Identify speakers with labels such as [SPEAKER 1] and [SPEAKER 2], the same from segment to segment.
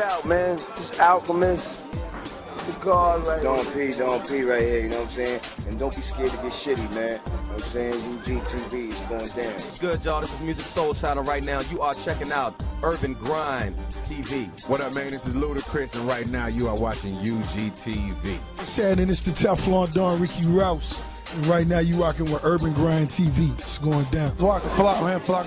[SPEAKER 1] it out, man. This Alchemist. It's the God right here.
[SPEAKER 2] Don't pee right here, you know what I'm saying? And don't be scared to get shitty, man. You know what I'm saying? UGTV is going down.
[SPEAKER 3] What's good, y'all? This is Music Soul Channel right now. You are checking out Urban Grind TV.
[SPEAKER 4] What up, man? This is Ludacris, and right now you are watching UGTV.
[SPEAKER 5] Shannon, it's the Teflon Don Ricky Rouse. And right now you rocking with Urban Grind TV. It's going down. Flock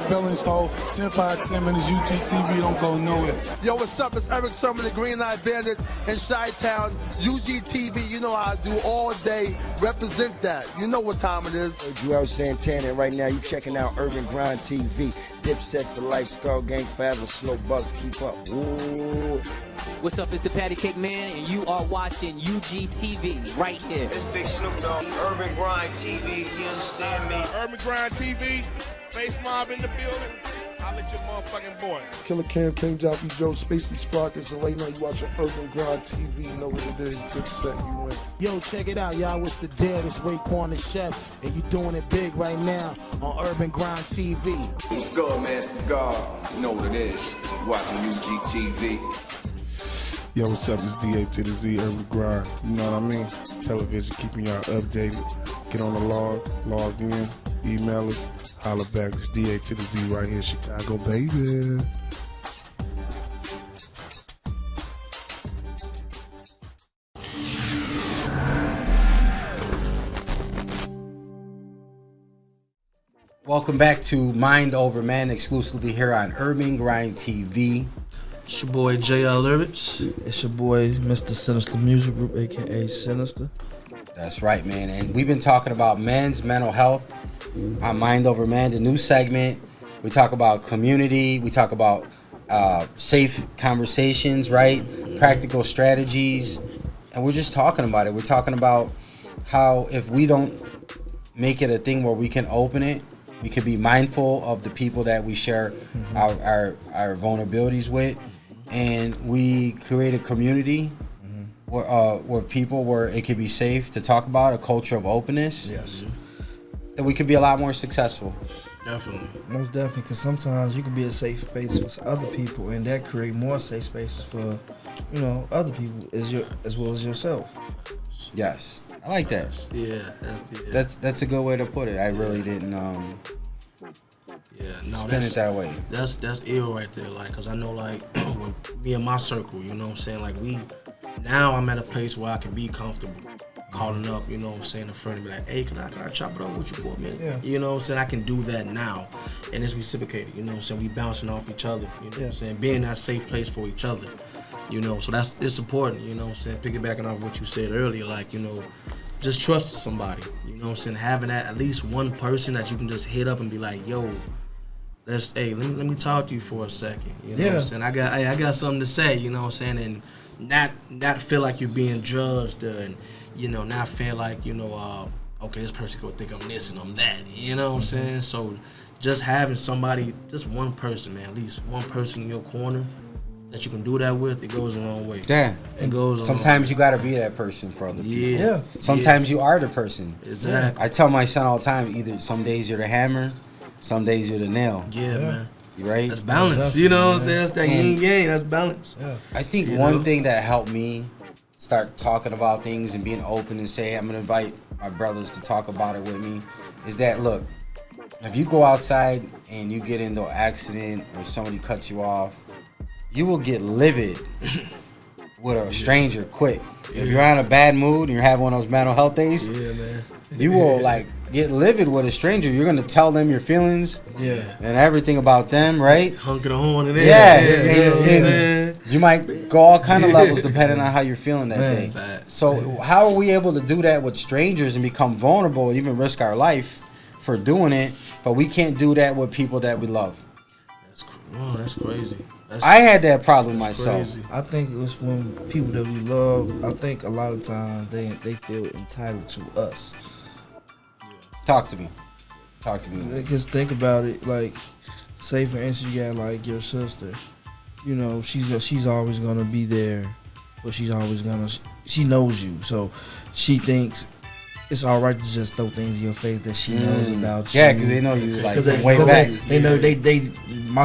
[SPEAKER 5] Bell install 10 5 10 minutes UGTV. Don't go nowhere.
[SPEAKER 6] Yo, what's up? It's Eric Sermon, the Green Light Bandit in Chi-Town. UGTV, you know how I do all day. Represent that. You know what time it is.
[SPEAKER 2] Joel Santana, and right now you checking out Urban Grind TV. Dipset for life, Skull Gang forever, Slow Bugs, keep up. Ooh.
[SPEAKER 7] What's up, it's the Patty Cake Man, and you are watching UGTV right here.
[SPEAKER 1] It's Big Snoop Dogg, Urban Grind TV, you understand me?
[SPEAKER 4] Urban Grind TV, Face Mob in the building. I'll let your motherfucking boy.
[SPEAKER 5] Killer Cam, King Joffrey, Joe, Spacey Sparkers, and right now you watching Urban Grind TV. You know what it is. Good set, you win.
[SPEAKER 8] Yo, check it out, y'all. It's the dead. It's Raekwon the Chef, and you doing it big right now on Urban Grind TV.
[SPEAKER 4] What's good, man? It's the God. You know what it is. You watching UGTV.
[SPEAKER 9] Yo, what's up? It's DA to the Z, Urban Grind. You know what I mean? Television, keeping y'all updated. Get on the log in, email us, holler back. It's DA to the Z right here, Chicago, baby.
[SPEAKER 10] Welcome back to Mind Over Man, exclusively here on Urban Grind TV.
[SPEAKER 11] It's your boy JL Lyrics.
[SPEAKER 12] It's your boy Mr. Sinister Music Group, aka Sinister.
[SPEAKER 10] That's right, man. And we've been talking about men's mental health on Mind Over Man, the new segment. We talk about community. We talk about safe conversations, right? Practical strategies. And we're just talking about it. We're talking about how if we don't make it a thing where we can open it, we can be mindful of the people that we share our vulnerabilities with. And we create a community where people, where it can be safe to talk about, a culture of openness.
[SPEAKER 12] Yes.
[SPEAKER 10] Then we could be a lot more successful.
[SPEAKER 11] Definitely.
[SPEAKER 12] Most definitely, because sometimes you can be a safe space for other people, and that create more safe spaces for, you know, other people as well as yourself.
[SPEAKER 10] Yes, I like that.
[SPEAKER 11] Yeah,
[SPEAKER 10] that's a good way to put it. I really didn't spin it that way.
[SPEAKER 11] That's ill right there, like, cause I know, like, when me and my circle, you know what I'm saying, like, now I'm at a place where I can be comfortable calling up, you know what I'm saying, a friend and be like, hey, can I chop it up with you for a minute?
[SPEAKER 12] Yeah.
[SPEAKER 11] You know what I'm saying? I can do that now, and it's reciprocated, you know what I'm saying? We bouncing off each other, you know what I'm saying? Being that safe place for each other, you know, so it's important, you know what I'm saying? Piggybacking off what you said earlier, like, you know, just trusting somebody, you know what I'm saying? Having that at least one person that you can just hit up and be like, yo, let me talk to you for a second. You know what I'm saying? I got something to say, you know what I'm saying? And not feel like you're being judged, and, you know, not feel like, you know, okay, this person gonna think I'm this and I'm that. You know what I'm saying? So just having somebody, just one person, man, at least one person in your corner that you can do that with, it goes a long way.
[SPEAKER 10] Yeah.
[SPEAKER 11] It goes.
[SPEAKER 10] Sometimes you gotta be that person for other people.
[SPEAKER 12] Yeah.
[SPEAKER 10] Sometimes you are the person.
[SPEAKER 11] Exactly.
[SPEAKER 10] I tell my son all the time, either some days you're the hammer, some days you're the nail.
[SPEAKER 11] Yeah, man.
[SPEAKER 10] You right?
[SPEAKER 11] That's balance. You know what I'm saying? That's that yin yang. That's balance.
[SPEAKER 12] Yeah.
[SPEAKER 10] I think one thing that helped me start talking about things and being open and say, I'm gonna invite my brothers to talk about it with me, is that, look, if you go outside and you get into an accident or somebody cuts you off, you will get livid with a stranger quick. If you're in a bad mood and you're having one of those mental health days, you will like get livid with a stranger. You're gonna tell them your feelings, and everything about them, right?
[SPEAKER 11] Honking the horn and
[SPEAKER 10] and you might go all kind of levels depending on how you're feeling that day. So how are we able to do that with strangers and become vulnerable and even risk our life for doing it, but we can't do that with people that we love?
[SPEAKER 11] That's crazy.
[SPEAKER 10] I had that problem myself.
[SPEAKER 11] Crazy.
[SPEAKER 12] I think it was when people that we love, I think a lot of times they feel entitled to us.
[SPEAKER 10] Talk to me.
[SPEAKER 12] Because think about it, like, say for instance you got like your sister, you know, she's always gonna be there, but she knows you, so she thinks it's all right to just throw things in your face that she knows about you.
[SPEAKER 10] Yeah, because they know you like from way
[SPEAKER 12] cause
[SPEAKER 10] back.
[SPEAKER 12] They know they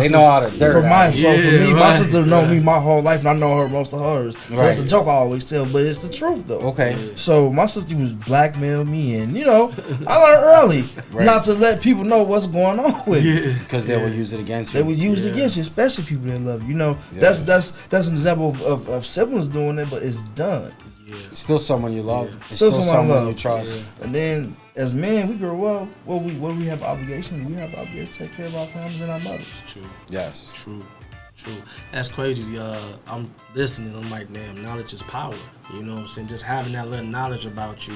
[SPEAKER 10] know all the dirt.
[SPEAKER 12] For my me, my sister know me my whole life, and I know her most of hers. So it's a joke I always tell, but it's the truth though.
[SPEAKER 10] Okay.
[SPEAKER 12] So my sister was blackmail me, and I learned early not to let people know what's going on with you.
[SPEAKER 10] Because they will use it against you.
[SPEAKER 12] They would use it against you, especially people that love you. That's an example of siblings doing it, but it's done.
[SPEAKER 10] It's still someone you love. It's
[SPEAKER 12] Still someone
[SPEAKER 10] you trust.
[SPEAKER 12] And then as men, we grow up. What do we have obligation? We have obligation to take care of our families and our mothers.
[SPEAKER 11] True.
[SPEAKER 10] Yes.
[SPEAKER 11] True. That's crazy. I'm listening. I'm like, damn, knowledge is power. You know what I'm saying? Just having that little knowledge about you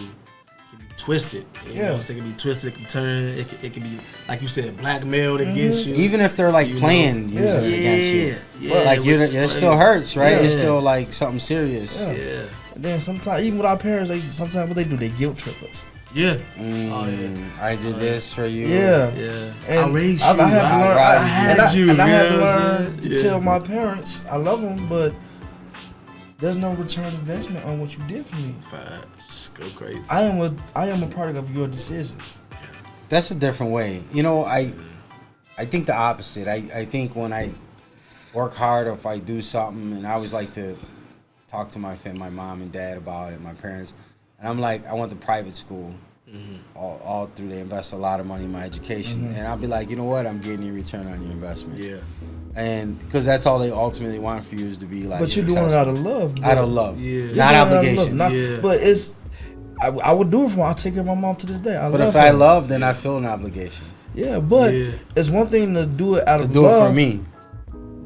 [SPEAKER 11] can be twisted. You know, so it can be twisted, it can turn, it can be, like you said, blackmailed against you.
[SPEAKER 10] Even if they're like playing using it against you. Yeah. Like it still hurts, right? It's still like something serious.
[SPEAKER 12] Yeah. And then sometimes, even with our parents, sometimes what they do, they guilt trip us.
[SPEAKER 11] Yeah.
[SPEAKER 10] I did this for you.
[SPEAKER 12] Yeah. And
[SPEAKER 11] I raised you.
[SPEAKER 12] I have to learn.
[SPEAKER 11] I had you.
[SPEAKER 12] And I have to learn to tell my parents I love them, but there's no return investment on what you did for me.
[SPEAKER 11] Facts. Go crazy.
[SPEAKER 12] I am a product of your decisions.
[SPEAKER 10] That's a different way. I think the opposite. I think when I work hard, or if I do something, and I always like to talk to my mom and dad about it, my parents, and I'm like, I went to private school, all through. They invest a lot of money in my education, and I'll be like, you know what? I'm getting a return on your investment. Yeah. And because that's all they ultimately want for you is to be like.
[SPEAKER 12] But you're doing it out of love.
[SPEAKER 10] Out of love. Yeah. Not obligation.
[SPEAKER 12] But it's. I would do it for her. I take care of my mom to this day.
[SPEAKER 10] But if I love, then I feel an obligation.
[SPEAKER 12] Yeah, but it's one thing to do it out of love.
[SPEAKER 10] To do it for me.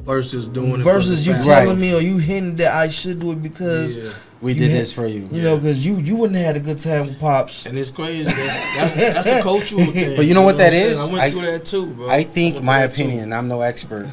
[SPEAKER 11] Versus doing it
[SPEAKER 12] versus you telling me or you hinting that I should do it because
[SPEAKER 10] we did this for you.
[SPEAKER 12] You know, because you wouldn't have had a good time with pops.
[SPEAKER 11] And it's crazy. That's a cultural thing.
[SPEAKER 10] But you know what that is?
[SPEAKER 11] I went through that too, bro.
[SPEAKER 10] I think, my opinion, I'm no expert.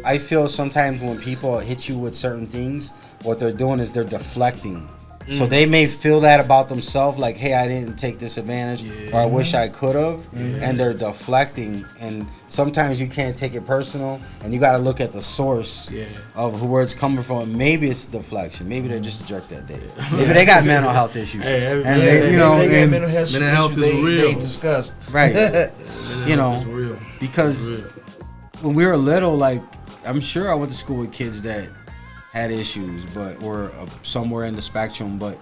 [SPEAKER 10] I feel sometimes when people hit you with certain things, what they're doing is they're deflecting. So they may feel that about themselves, like, hey, I didn't take this advantage, or I wish I could have, and they're deflecting. And sometimes you can't take it personal, and you got to look at the source of where it's coming from. Maybe it's deflection. Maybe they're just a jerk that day. Maybe they got mental health issues.
[SPEAKER 12] They got mental health issues they discussed.
[SPEAKER 10] Right. Because when we were little, like, I'm sure I went to school with kids that had issues, but were somewhere in the spectrum, but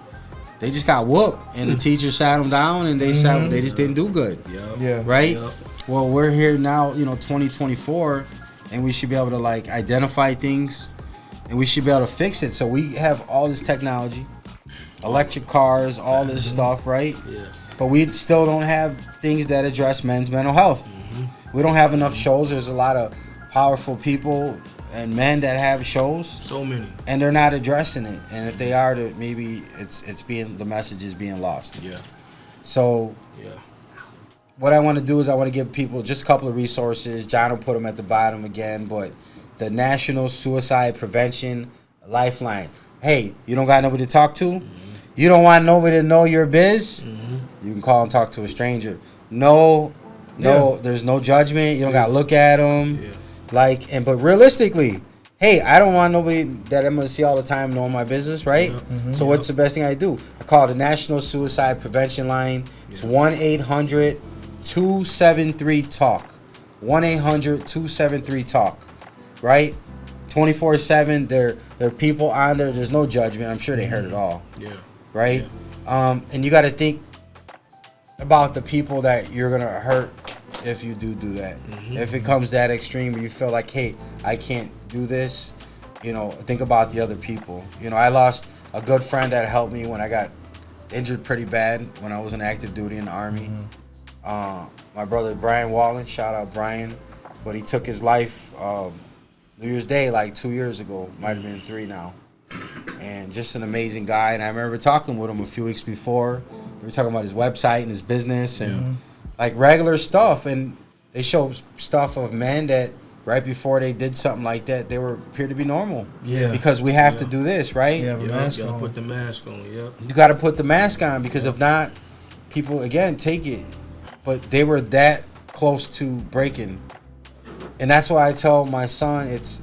[SPEAKER 10] they just got whooped, and the teacher sat them down, and they they just didn't do good. Right. Well, we're here now, 2024, and we should be able to like identify things, and we should be able to fix it. So we have all this technology, electric cars, all this stuff, right? But we still don't have things that address men's mental health. We don't have enough shows. There's a lot of powerful people and men that have shows,
[SPEAKER 11] so many,
[SPEAKER 10] and they're not addressing it. And if they are, maybe the message is being lost. So what I want to do is I want to give people just a couple of resources. John will put them at the bottom again, but the National Suicide Prevention Lifeline. Hey, you don't got nobody to talk to? You don't want nobody to know your biz? You can call and talk to a stranger. No, there's no judgment. You don't got to look at them. But realistically, hey, I don't want nobody that I'm gonna see all the time knowing my business, right? So what's the best thing I do? I call the National Suicide Prevention Line. It's 1-800-273-TALK. 1-800-273-TALK. Right? 24/7. There are people on there. There's no judgment. I'm sure they heard it all. Right? And you got to think about the people that you're gonna hurt if you do that. If it comes that extreme where you feel like, hey, I can't do this, think about the other people. I lost a good friend that helped me when I got injured pretty bad when I was in active duty in the Army. My brother Brian Wallen, shout out Brian, but he took his life New Year's Day like 2 years ago, might have been 3 now. And just an amazing guy, and I remember talking with him a few weeks before. We were talking about his website and his business and like regular stuff, and they show stuff of men that right before they did something like that, they appeared to be normal. Because we have to do this, right?
[SPEAKER 11] You gotta put the mask on. You
[SPEAKER 10] gotta put the mask on, because if not, people again take it. But they were that close to breaking, and that's why I tell my son it's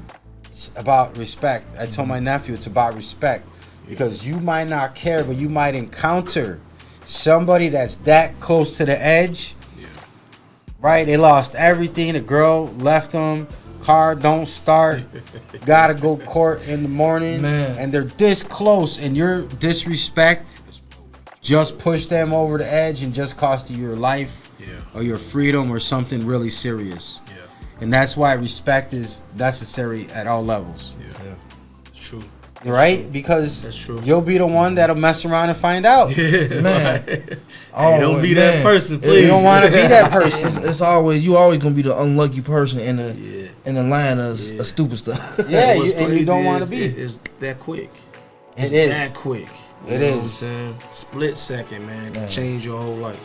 [SPEAKER 10] about respect. I tell my nephew it's about respect, because you might not care, but you might encounter somebody that's that close to the edge, right? They lost everything. The girl left them. Car don't start. Gotta go court in the morning.
[SPEAKER 12] Man.
[SPEAKER 10] And they're this close, and your disrespect just pushed them over the edge and just cost you your life or your freedom or something really serious. And that's why respect is necessary at all levels.
[SPEAKER 11] It's true.
[SPEAKER 10] Right? Because
[SPEAKER 11] that's true.
[SPEAKER 10] You'll be the one that'll mess around and find out.
[SPEAKER 12] Man.
[SPEAKER 11] Hey, don't be that person, please.
[SPEAKER 10] You don't want to be that person.
[SPEAKER 12] It's always you always gonna be the unlucky person in the line of stupid stuff.
[SPEAKER 10] Yeah, and you don't want to be.
[SPEAKER 11] It's that quick.
[SPEAKER 10] It
[SPEAKER 11] It's
[SPEAKER 10] is
[SPEAKER 11] that quick.
[SPEAKER 10] It
[SPEAKER 11] You know what I'm
[SPEAKER 10] is.
[SPEAKER 11] saying? Split second, man. Can change your whole life.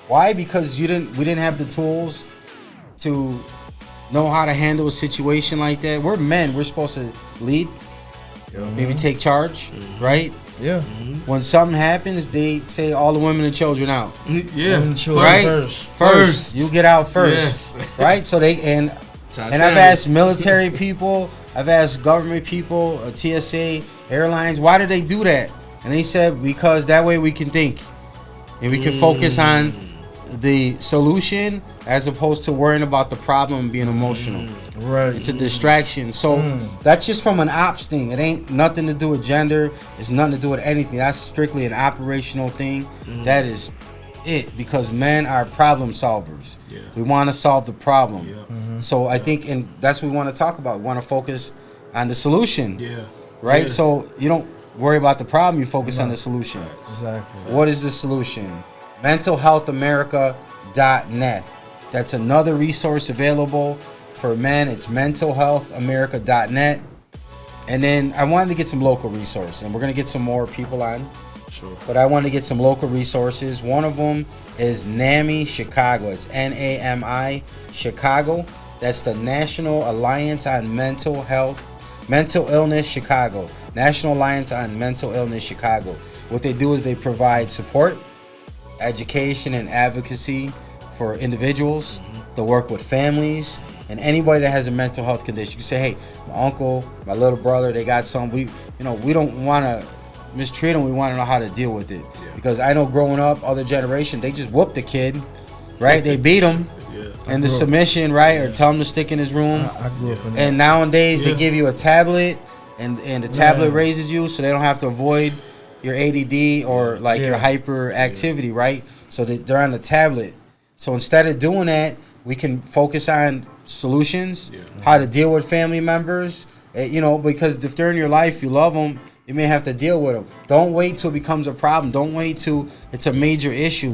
[SPEAKER 10] Why? Because we didn't have the tools to know how to handle a situation like that. We're men. We're supposed to lead, maybe take charge, right?
[SPEAKER 12] Yeah.
[SPEAKER 10] When something happens, they say all the women and children out.
[SPEAKER 11] Yeah.
[SPEAKER 12] Women and children
[SPEAKER 10] Right?
[SPEAKER 12] first.
[SPEAKER 10] You get out first.
[SPEAKER 11] Yes.
[SPEAKER 10] Right? So and I've asked military people, I've asked government people, TSA, airlines, why do they do that? And they said because that way we can think and we can focus on the solution as opposed to worrying about the problem and being emotional.
[SPEAKER 12] Right.
[SPEAKER 10] It's a distraction. So that's just from an ops thing. It ain't nothing to do with gender. It's nothing to do with anything. That's strictly an operational thing. That is it, because men are problem solvers. We want to solve the problem. So I think, and that's what we want to talk about. We want to focus on the solution. Right? So you don't worry about the problem, you focus on the solution.
[SPEAKER 12] Exactly.
[SPEAKER 10] What is the solution? mentalhealthamerica.net. That's another resource available for men. It's mentalhealthamerica.net. And then I wanted to get some local resources, and we're going to get some more people on.
[SPEAKER 11] Sure.
[SPEAKER 10] But I wanted to get some local resources. One of them is NAMI Chicago. It's NAMI Chicago. That's the National Alliance on Mental Illness Chicago. National Alliance on Mental Illness Chicago. What they do is they provide support, education, and advocacy for individuals. They work with families and anybody that has a mental health condition. You say, hey, my uncle, my little brother, they got some. We don't want to mistreat them. We want to know how to deal with it. Because I know growing up, other generation, they just whooped the kid, right? They beat him. And the submission, right? Or tell him to stick in his room.
[SPEAKER 12] I grew up in that.
[SPEAKER 10] And nowadays they give you a tablet, and the tablet raises you, so they don't have to avoid your ADD or like your hyperactivity, right? So they're on the tablet. So instead of doing that, we can focus on solutions, how to deal with family members. Because if they're in your life, you love them, you may have to deal with them. Don't wait till it becomes a problem. Don't wait till it's a major issue.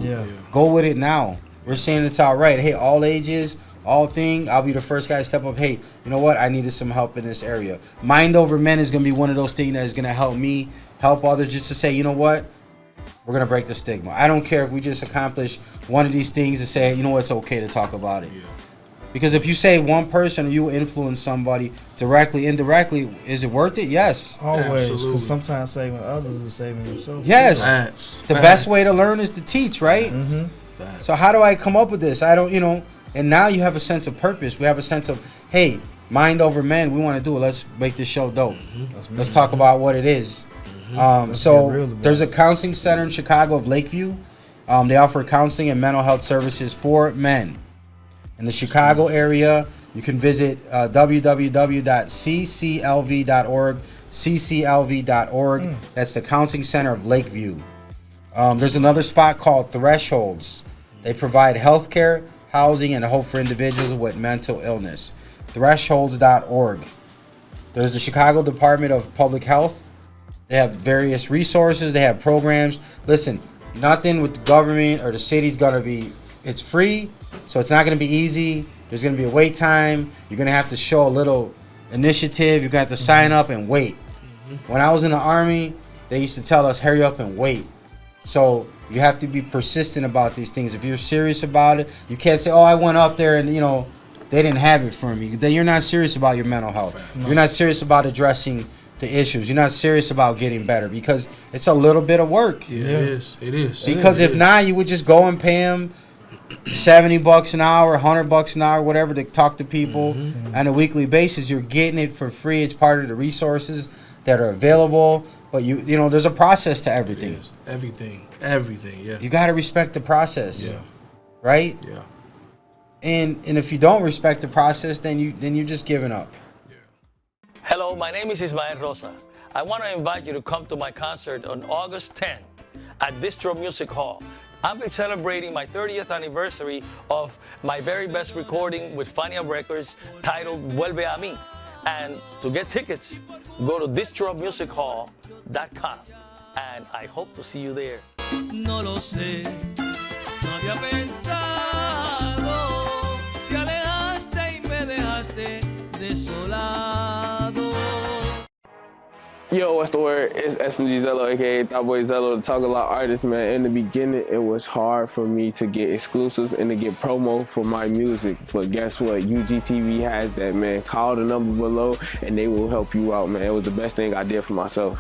[SPEAKER 10] Go with it now. We're saying it's all right. Hey, all ages, all thing. I'll be the first guy to step up. Hey, you know what? I needed some help in this area. Mind Over Men is going to be one of those things that is going to help me, help others, just to say, you know what? We're going to break the stigma. I don't care if we just accomplish one of these things and say, you know what? It's okay to talk about it. Because if you say one person or you influence somebody directly, indirectly, is it worth it? Yes.
[SPEAKER 12] Always. Because sometimes saving others is saving yourself.
[SPEAKER 10] Yes. The best way to learn is to teach, right? So how do I come up with this? I don't, and now you have a sense of purpose. We have a sense of, hey, Mind Over Men, we want to do it. Let's make this show dope. Let's talk about what it is. So there's a counseling center in Chicago of Lakeview. They offer counseling and mental health services for men. In the Chicago area, you can visit www.cclv.org, cclv.org. That's the counseling center of Lakeview. There's another spot called Thresholds. They provide healthcare, housing, and hope for individuals with mental illness. Thresholds.org. There's the Chicago Department of Public Health. They have various resources. They have programs. Listen, nothing with the government or the city's going to be, it's free, so it's not going to be easy. There's going to be a wait time. You're going to have to show a little initiative. You're going to have to sign up and wait. When I was in the Army, they used to tell us, hurry up and wait. So you have to be persistent about these things. If you're serious about it, you can't say, oh, I went up there and, they didn't have it for me. Then you're not serious about your mental health. You're not serious about addressing the issues. You're not serious about getting better, because it's a little bit of work.
[SPEAKER 11] It is.
[SPEAKER 10] Because if not, you would just go and pay them $70 an hour, $100 an hour, whatever, to talk to people on a weekly basis. You're getting it for free. It's part of the resources that are available. But you know, there's a process to everything.
[SPEAKER 11] Yes. Everything, yeah.
[SPEAKER 10] You got to respect the process.
[SPEAKER 11] Yeah.
[SPEAKER 10] Right?
[SPEAKER 11] Yeah.
[SPEAKER 10] And if you don't respect the process, then you're just giving up.
[SPEAKER 13] Hello, my name is Ismael Rosa. I want to invite you to come to my concert on August 10th at Distro Music Hall. I'll be celebrating my 30th anniversary of my very best recording with FANIA Records titled Vuelve a mí. And to get tickets, go to distromusichall.com. And I hope to see you there.
[SPEAKER 14] No lo sé, no había pensado, te alejaste y me dejaste desolado.
[SPEAKER 1] Yo, what's the word? It's SMG Zello, aka Thought Boy Zello, the Talk a Lot artist, man. In the beginning, it was hard for me to get exclusives and to get promo for my music. But guess what? UGTV has that, man. Call the number below and they will help you out, man. It was the best thing I did for myself.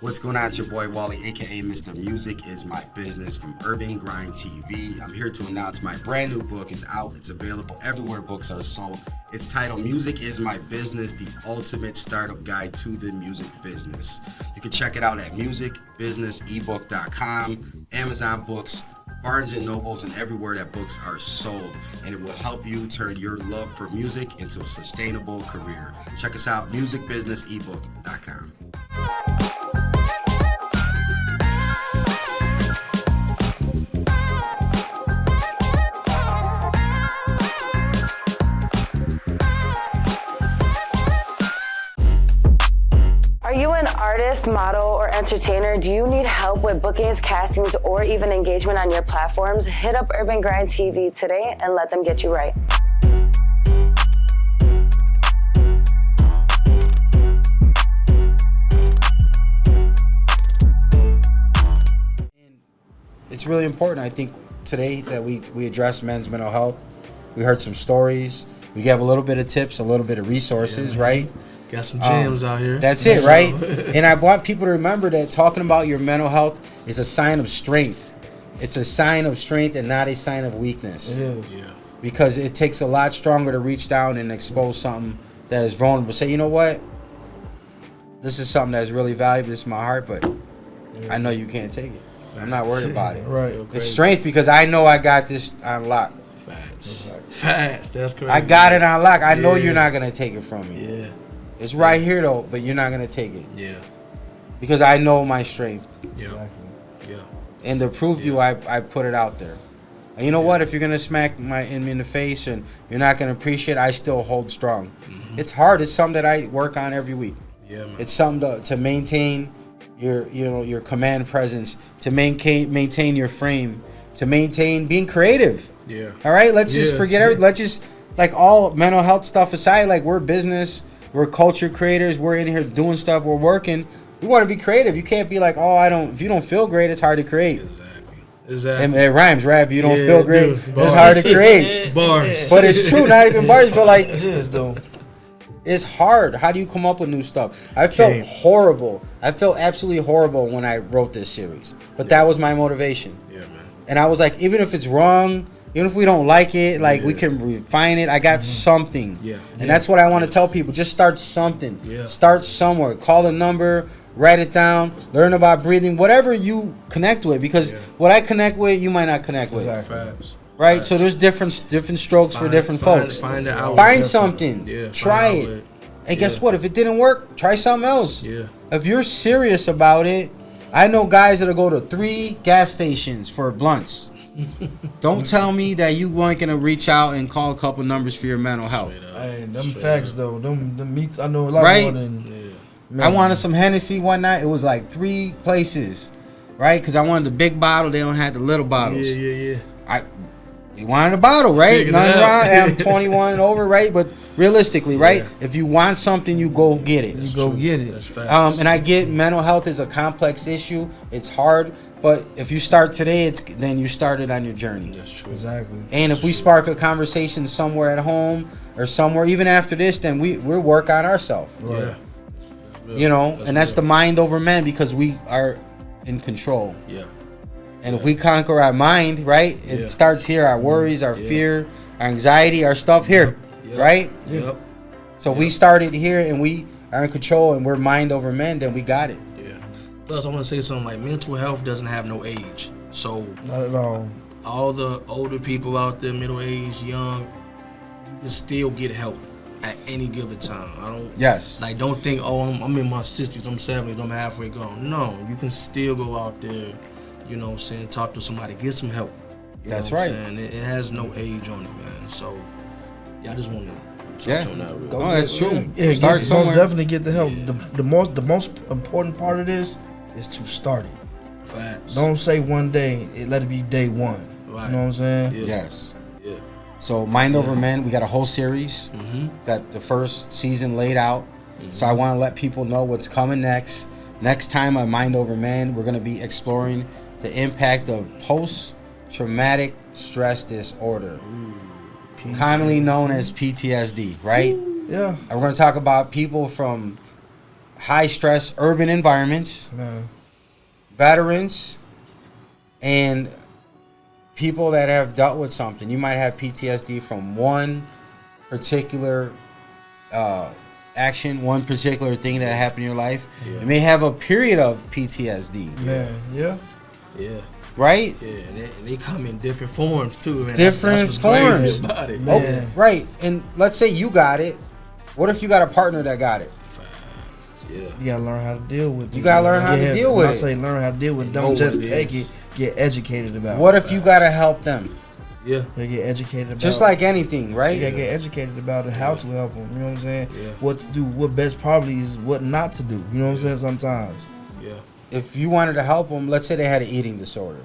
[SPEAKER 10] What's going on? It's your boy Wally, aka Mr. Music Is My Business from UrbanGrindTV. I'm here to announce my brand new book is out. It's available everywhere books are sold. It's titled Music Is My Business, the ultimate startup guide to the music business. You can check it out at musicbusinessebook.com, Amazon Books, Barnes & Nobles, and everywhere that books are sold. And it will help you turn your love for music into a sustainable career. Check us out, musicbusinessebook.com.
[SPEAKER 15] Are you an artist, model, or entertainer? Do you need help with bookings, castings, or even engagement on your platforms? Hit up UrbanGrindTV today and let them get you right.
[SPEAKER 10] It's really important, I think, today that we address men's mental health. We heard some stories. We gave a little bit of tips, a little bit of resources, right?
[SPEAKER 11] Got some gems out here.
[SPEAKER 10] That's it, right? And I want people to remember that talking about your mental health is a sign of strength. It's a sign of strength and not a sign of weakness.
[SPEAKER 12] It is.
[SPEAKER 11] Yeah.
[SPEAKER 10] Because it takes a lot stronger to reach down and expose something that is vulnerable. Say, you know what? This is something that's really valuable. This is my heart, but I know you can't take it. I'm not worried about it.
[SPEAKER 12] Right.
[SPEAKER 10] It's strength because I know I got this on lock.
[SPEAKER 11] Facts. Facts. That's correct.
[SPEAKER 10] I got it on lock. I know you're not going to take it from me.
[SPEAKER 11] Yeah.
[SPEAKER 10] It's right here, though, but you're not going to take it.
[SPEAKER 11] Yeah.
[SPEAKER 10] Because I know my strength.
[SPEAKER 11] Yeah.
[SPEAKER 12] Exactly.
[SPEAKER 11] Yeah.
[SPEAKER 10] And to prove to you, I put it out there. And you know what? If you're going to smack me in the face and you're not going to appreciate it, I still hold strong. Mm-hmm. It's hard. It's something that I work on every week.
[SPEAKER 11] Yeah, man.
[SPEAKER 10] It's something to maintain your command presence, to maintain your frame, to maintain being creative.
[SPEAKER 11] Yeah.
[SPEAKER 10] All right? Let's just forget everything. Let's just, like, all mental health stuff aside, like, we're business. We're culture creators. We're in here doing stuff. We're working. We want to be creative. You can't be like, oh, if you don't feel great, it's hard to create.
[SPEAKER 11] Exactly.
[SPEAKER 10] And it rhymes, right? If you don't feel great, it's hard to create.
[SPEAKER 11] Bars.
[SPEAKER 10] But it's true, not even bars, but like,
[SPEAKER 12] It is, though.
[SPEAKER 10] it's hard. How do you come up with new stuff? I felt horrible. I felt absolutely horrible when I wrote this series. But that was my motivation.
[SPEAKER 11] Yeah, man.
[SPEAKER 10] And I was like, even if it's wrong, even if we don't like it, like we can refine it. I got something.
[SPEAKER 11] Yeah.
[SPEAKER 10] And that's what I want to tell people. Just start something.
[SPEAKER 11] Yeah.
[SPEAKER 10] Start somewhere. Call a number. Write it down. Learn about breathing. Whatever you connect with. Because what I connect with, you might not connect with.
[SPEAKER 12] Exactly.
[SPEAKER 10] Right? So there's different strokes for different folks.
[SPEAKER 11] Find an outlet.
[SPEAKER 10] Find something.
[SPEAKER 11] Yeah.
[SPEAKER 10] Try
[SPEAKER 11] Find an
[SPEAKER 10] it.
[SPEAKER 11] outlet.
[SPEAKER 10] And guess what? If it didn't work, try something else.
[SPEAKER 11] Yeah.
[SPEAKER 10] If you're serious about it, I know guys that'll go to 3 gas stations for blunts. Don't tell me that you weren't gonna reach out and call a couple numbers for your mental health.
[SPEAKER 12] Hey, them facts though. Them meats. I know a lot more than.
[SPEAKER 10] I wanted some Hennessy one night. It was like 3 places, right? Because I wanted the big bottle. They don't have the little bottles.
[SPEAKER 11] Yeah.
[SPEAKER 10] You wanted a bottle, right? Nothing wrong. I'm 21 and over, right? But realistically, right? If you want something, you go get it.
[SPEAKER 12] You go get it.
[SPEAKER 11] That's facts.
[SPEAKER 10] And I get mental health is a complex issue. It's hard, but if you start today, then you started on your journey.
[SPEAKER 11] That's true.
[SPEAKER 12] Exactly.
[SPEAKER 10] And if we spark a conversation somewhere at home or somewhere, even after this, then we'll work on ourselves.
[SPEAKER 11] Yeah.
[SPEAKER 10] You know, and that's the mind over men because we are in control.
[SPEAKER 11] Yeah.
[SPEAKER 10] And if we conquer our mind, right, it starts here. Our worries, our fear, our anxiety, our stuff here, right?
[SPEAKER 11] Yep.
[SPEAKER 10] So if we started here and we are in control and we're mind over men, then we got it.
[SPEAKER 11] Yeah. Plus, I want to say something like mental health doesn't have no age. So
[SPEAKER 12] not at all.
[SPEAKER 11] All the older people out there, middle age, young, you can still get help at any given time. I don't.
[SPEAKER 10] Yes.
[SPEAKER 11] Like, don't think, oh, I'm in my 60s, I'm 70s, I'm halfway gone. No, you can still go out there. You know what I'm saying? Talk to somebody, get some help.
[SPEAKER 10] That's right.
[SPEAKER 11] It has no age on it, man. So, yeah, I just want to touch on that real quick.
[SPEAKER 10] That's true.
[SPEAKER 12] Yeah,
[SPEAKER 10] start somewhere.
[SPEAKER 12] Most definitely get the help. The most important part of this is to start it.
[SPEAKER 11] Facts.
[SPEAKER 12] Don't say one day. Let it be day one.
[SPEAKER 11] Right.
[SPEAKER 12] You know what I'm saying?
[SPEAKER 11] Yeah.
[SPEAKER 10] Yes.
[SPEAKER 11] Yeah.
[SPEAKER 10] So Mind Over Men, we got a whole series. Got the first season laid out. So I want to let people know what's coming next. Next time on Mind Over Men, we're going to be exploring the impact of post-traumatic stress disorder, commonly known as PTSD, right?
[SPEAKER 12] Yeah.
[SPEAKER 10] And we're going to talk about people from high-stress urban environments, veterans, and people that have dealt with something. You might have PTSD from one particular action, one particular thing that happened in your life. You may have a period of PTSD.
[SPEAKER 12] Man, yeah.
[SPEAKER 11] Yeah.
[SPEAKER 10] Right?
[SPEAKER 11] Yeah, and they come in different forms too, man.
[SPEAKER 10] Different
[SPEAKER 11] that's what's
[SPEAKER 10] forms.
[SPEAKER 11] crazy about it.
[SPEAKER 10] Oh, right. And let's say you got it. What if you got a partner that got it?
[SPEAKER 11] Yeah.
[SPEAKER 12] You gotta learn how to deal with it.
[SPEAKER 10] You gotta learn how to deal with
[SPEAKER 12] when
[SPEAKER 10] it.
[SPEAKER 12] I say learn how to deal with it, don't just take it. Get educated about it.
[SPEAKER 10] What if you gotta help them?
[SPEAKER 11] Yeah.
[SPEAKER 12] They get educated about
[SPEAKER 10] Just like anything, right?
[SPEAKER 12] You gotta get educated about it, how to help them. You know what I'm saying? What to do, what best probably is what not to do. You know what I'm saying? Sometimes.
[SPEAKER 11] Yeah.
[SPEAKER 10] If you wanted to help them, let's say they had an eating disorder.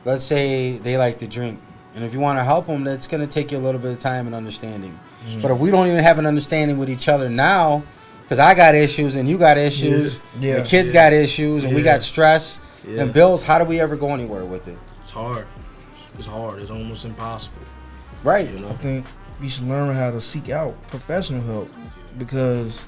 [SPEAKER 10] Let's say they like to drink. And if you want to help them, that's going to take you a little bit of time and understanding. But if we don't even have an understanding with each other now, because I got issues and you got issues, the kids got issues and we got stress and bills, how do we ever go anywhere with it?
[SPEAKER 11] It's hard. It's hard. It's almost impossible.
[SPEAKER 10] Right.
[SPEAKER 11] You know?
[SPEAKER 12] I think we should learn how to seek out professional help because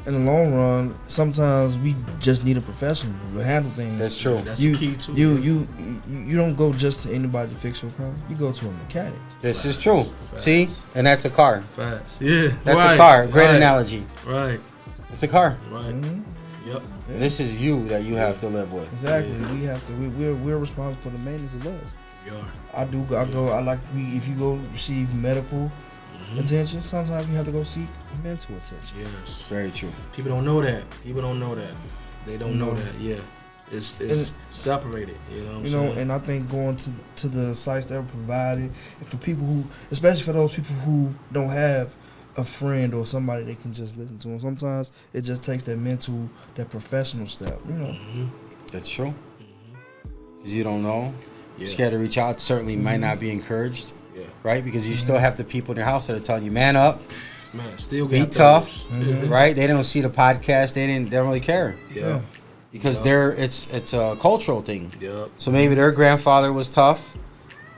[SPEAKER 12] in the long run, sometimes we just need a professional to handle things.
[SPEAKER 10] That's true.
[SPEAKER 11] That's the key too.
[SPEAKER 12] You don't go just to anybody to fix your car. You go to a mechanic.
[SPEAKER 10] This is true. See? And that's a car.
[SPEAKER 11] Facts. Yeah.
[SPEAKER 10] That's a car. Great analogy.
[SPEAKER 11] Right.
[SPEAKER 10] It's a car.
[SPEAKER 11] Right. Yep.
[SPEAKER 10] This is you that you have to live with.
[SPEAKER 12] Exactly. We have to. We're responsible for the maintenance of us.
[SPEAKER 11] We are.
[SPEAKER 12] If you go receive medical attention, sometimes we have to go seek mental attention.
[SPEAKER 11] Yes.
[SPEAKER 10] Very true.
[SPEAKER 11] People don't know that. They don't know that. Yeah. It's separated. You know what I'm saying?
[SPEAKER 12] And I think going to the sites that are provided, and for people who, especially for those people who don't have a friend or somebody they can just listen to, and sometimes it just takes that professional step. You know.
[SPEAKER 10] That's true. Because you don't know. You're scared to reach out. Certainly might not be encouraged.
[SPEAKER 11] Yeah.
[SPEAKER 10] Right? Because you still have the people in your house that are telling you, man up.
[SPEAKER 11] Man, still
[SPEAKER 10] be tough. Right? They don't see the podcast. They don't really care.
[SPEAKER 11] Yeah.
[SPEAKER 10] Because it's a cultural thing.
[SPEAKER 11] Yep.
[SPEAKER 10] So maybe their grandfather was tough,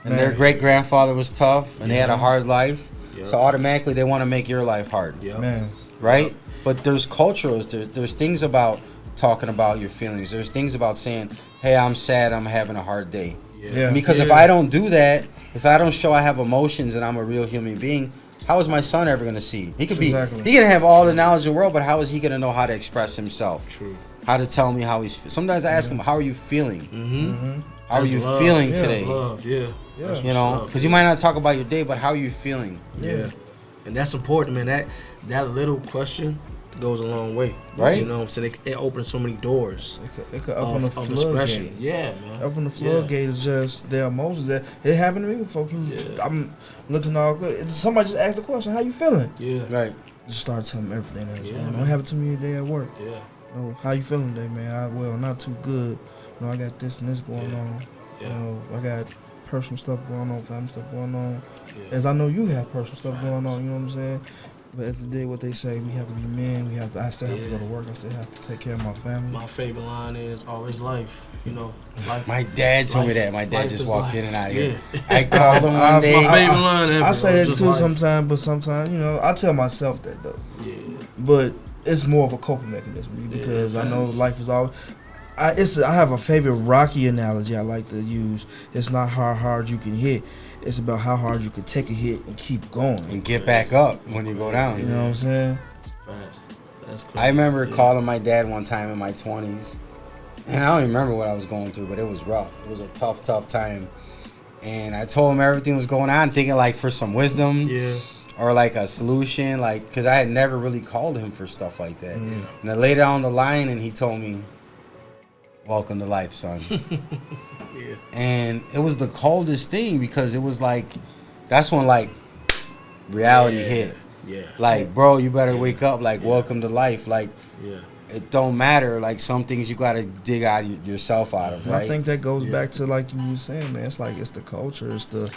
[SPEAKER 10] and their great grandfather was tough, and they had a hard life. Yep. So automatically they want to make your life hard.
[SPEAKER 11] Yep.
[SPEAKER 12] Man.
[SPEAKER 10] Right?
[SPEAKER 11] Yep.
[SPEAKER 10] But there's cultures. There's things about talking about your feelings. There's things about saying, hey, I'm sad, I'm having a hard day.
[SPEAKER 12] Yeah.
[SPEAKER 10] Because if I don't do that, if I don't show I have emotions and I'm a real human being, how is my son ever going to see? He could be, he can have all the knowledge in the world, but how is he going to know how to express himself?
[SPEAKER 11] True.
[SPEAKER 10] How to tell me how he's. Sometimes I ask him, how are you feeling? How are you feeling today?
[SPEAKER 11] Love. Yeah.
[SPEAKER 10] You know, because you might not talk about your day, but how are you feeling?
[SPEAKER 11] Yeah. And that's important, man. That little question goes a long way,
[SPEAKER 10] right?
[SPEAKER 11] You know what I'm saying? It opens so many doors.
[SPEAKER 12] It could open a floodgate.
[SPEAKER 11] Yeah, man.
[SPEAKER 12] Open the floodgate is just their emotions. That it happened to me before. I'm looking all good. Somebody just asked the question, "How you feeling?"
[SPEAKER 11] Yeah,
[SPEAKER 10] right.
[SPEAKER 12] Just start telling them everything that's going on. It happened to me today at work.
[SPEAKER 11] Yeah.
[SPEAKER 12] You know, how you feeling today, man? Well, not too good. You know, I got this and this going on. You know, I got personal stuff going on, family stuff going on. As I know you have personal stuff going on. You know what I'm saying? But at the day, what they say, we have to be men. I still have to go to work. I still have to take care of my family.
[SPEAKER 11] My favorite line is always life. You know, life.
[SPEAKER 10] My dad told me that. My dad just walked in and out of here. I called him one day.
[SPEAKER 11] My favorite line ever.
[SPEAKER 12] I say that too sometimes, but sometimes, you know, I tell myself that though.
[SPEAKER 11] Yeah.
[SPEAKER 12] But it's more of a coping mechanism because I know life is always. I have a favorite Rocky analogy I like to use. It's not how hard you can hit. It's about how hard you can take a hit and keep going.
[SPEAKER 10] And get back up when you go down.
[SPEAKER 12] You know what I'm saying?
[SPEAKER 11] That's cool.
[SPEAKER 10] I remember calling my dad one time in my 20s. And I don't even remember what I was going through, but it was rough. It was a tough time. And I told him everything was going on, thinking like for some wisdom.
[SPEAKER 11] Yeah.
[SPEAKER 10] Or like a solution, like, because I had never really called him for stuff like that. And I laid down the line and he told me, welcome to life, son.
[SPEAKER 11] Yeah.
[SPEAKER 10] And it was the coldest thing because it was like, that's when like reality hit.
[SPEAKER 11] Yeah.
[SPEAKER 10] Like, bro, you better wake up, like, welcome to life. Like,
[SPEAKER 11] yeah.
[SPEAKER 10] It don't matter. Like, some things you got to dig out yourself out of,
[SPEAKER 12] And
[SPEAKER 10] right?
[SPEAKER 12] I think that goes back to like you were saying, man. It's like it's the culture. It's the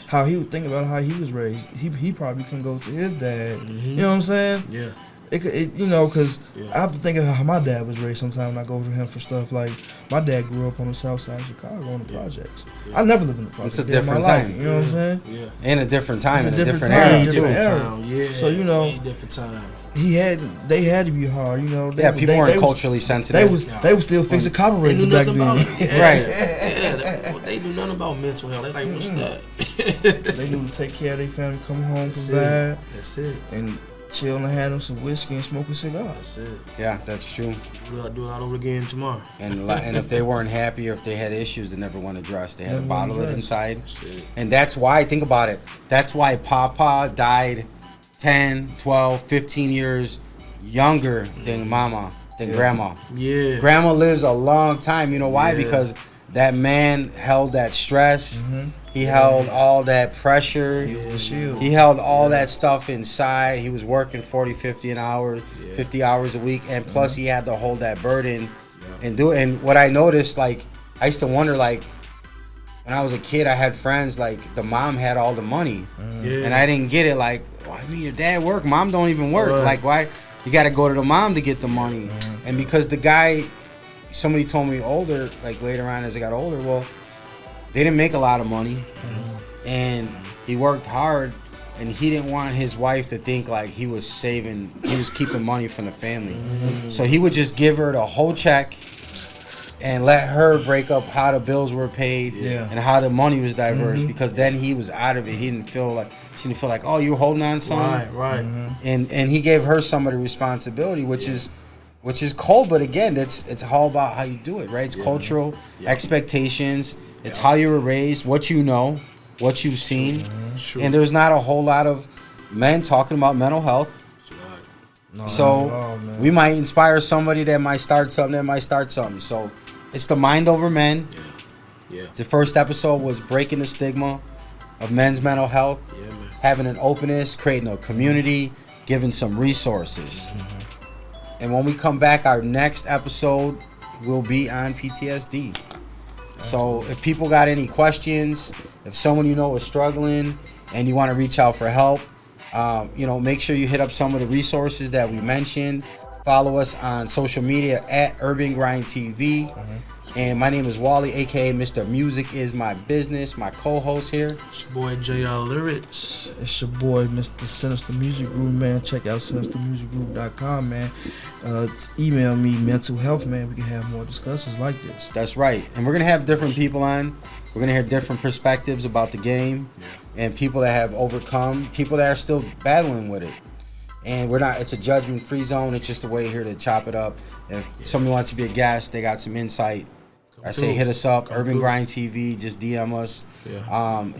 [SPEAKER 12] how he would think about how he was raised. He probably can go to his dad. You know what I'm saying?
[SPEAKER 11] Yeah.
[SPEAKER 12] You know, because I have to think of how my dad was raised sometimes when I go to him for stuff. Like, my dad grew up on the south side of Chicago on the projects. I never lived in the projects.
[SPEAKER 10] It's a different time.
[SPEAKER 12] You know what I'm saying?
[SPEAKER 10] Yeah. And a different time,
[SPEAKER 12] it's
[SPEAKER 10] and a different era, too.
[SPEAKER 11] Yeah.
[SPEAKER 12] So, you know,
[SPEAKER 11] different time.
[SPEAKER 12] They had to be hard, you know.
[SPEAKER 10] People weren't culturally sensitive.
[SPEAKER 12] They was still fixing carburetors back then.
[SPEAKER 11] Right. They knew nothing about mental health. They like, what's that?
[SPEAKER 12] They knew to take care of their family, come home, provide.
[SPEAKER 11] That's it.
[SPEAKER 12] And chill and have them some whiskey and smoke a cigar.
[SPEAKER 11] That's it.
[SPEAKER 10] Yeah, that's true.
[SPEAKER 11] We'll do it all over again tomorrow.
[SPEAKER 10] And if they weren't happy or if they had issues, they never want to address. They had to
[SPEAKER 12] Never
[SPEAKER 10] bottle
[SPEAKER 12] wanna
[SPEAKER 10] it
[SPEAKER 12] address.
[SPEAKER 10] inside.
[SPEAKER 11] That's it.
[SPEAKER 10] And that's why, think about it, that's why Papa died 10, 12, 15 years younger than Mama, than Grandma.
[SPEAKER 11] Yeah.
[SPEAKER 10] Grandma lives a long time. You know why?
[SPEAKER 11] Yeah.
[SPEAKER 10] Because that man held that stress. He held all that pressure.
[SPEAKER 12] He was the shield.
[SPEAKER 10] He held all that stuff inside. He was working 40, 50 an hour, 50 hours a week. And plus he had to hold that burden and do it. And what I noticed, like, I used to wonder, like, when I was a kid, I had friends, like, the mom had all the money. And I didn't get it. Like, why do your dad work? Mom don't even work.
[SPEAKER 11] Right.
[SPEAKER 10] Like, why? You got to go to the mom to get the money. And because the guy, somebody told me older, like later on as I got older, well, they didn't make a lot of money. And he worked hard. And he didn't want his wife to think like he was keeping money from the family. So he would just give her the whole check and let her break up how the bills were paid and how the money was diverse, because then he was out of it. She didn't feel like, oh, you're holding on something.
[SPEAKER 11] Right.
[SPEAKER 10] And he gave her some of the responsibility, which is cold, but again, it's all about how you do it, right? It's cultural expectations. It's how you were raised, what you know, what you've seen.
[SPEAKER 11] True.
[SPEAKER 10] And there's not a whole lot of men talking about mental health.
[SPEAKER 12] No,
[SPEAKER 10] So
[SPEAKER 12] not at all, man.
[SPEAKER 10] we might inspire somebody that might start something. So it's the mind over men.
[SPEAKER 11] Yeah.
[SPEAKER 10] The first episode was breaking the stigma of men's mental health, having an openness, creating a community, giving some resources. And when we come back, our next episode will be on PTSD. So if people got any questions, if someone you know is struggling and you want to reach out for help, make sure you hit up some of the resources that we mentioned. Follow us on social media at UrbanGrindTV. And my name is Wally, aka Mr. Music Is My Business, my co-host here.
[SPEAKER 11] It's your boy JR Lyrics.
[SPEAKER 12] It's your boy, Mr. Sinister Music Group, man. Check out sinistermusicgroup.com, man. Email me mental health, man. We can have more discussions like this.
[SPEAKER 10] That's right. And we're going to have different people on. We're going to hear different perspectives about the game and people that have overcome, people that are still battling with it. And it's a judgment-free zone. It's just a way here to chop it up. If somebody wants to be a guest, they got some insight, I say hit us up, Urban Grind TV, just DM us.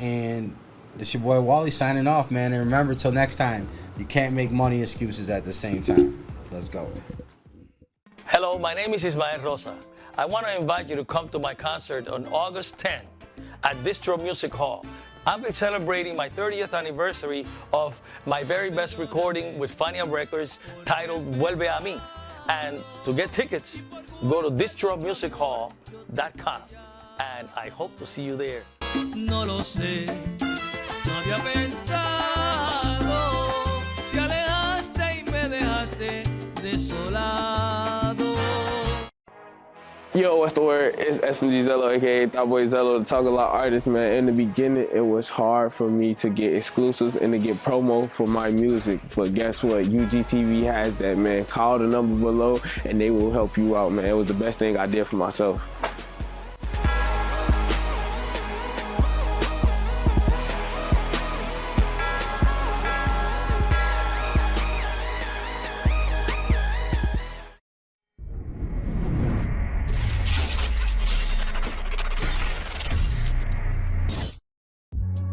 [SPEAKER 10] And it's your boy Wally signing off, man. And remember, till next time, you can't make money excuses at the same time. Let's go.
[SPEAKER 13] Hello, my name is Ismael Rosa. I want to invite you to come to my concert on August 10 at Distro Music Hall. I'll be celebrating my 30th anniversary of my very best recording with FANIA Records titled Vuelve a mí. And to get tickets, go to distromusichall.com. And I hope to see you there.
[SPEAKER 14] No lo sé, no había pensado, te alejaste y me dejaste desolado.
[SPEAKER 1] Yo, what's the word? It's SMG Zello, aka Thought Boy Zello, the Talk a Lot artist, man. In the beginning, it was hard for me to get exclusives and to get promo for my music. But guess what? UGTV has that, man. Call the number below and they will help you out, man. It was the best thing I did for myself.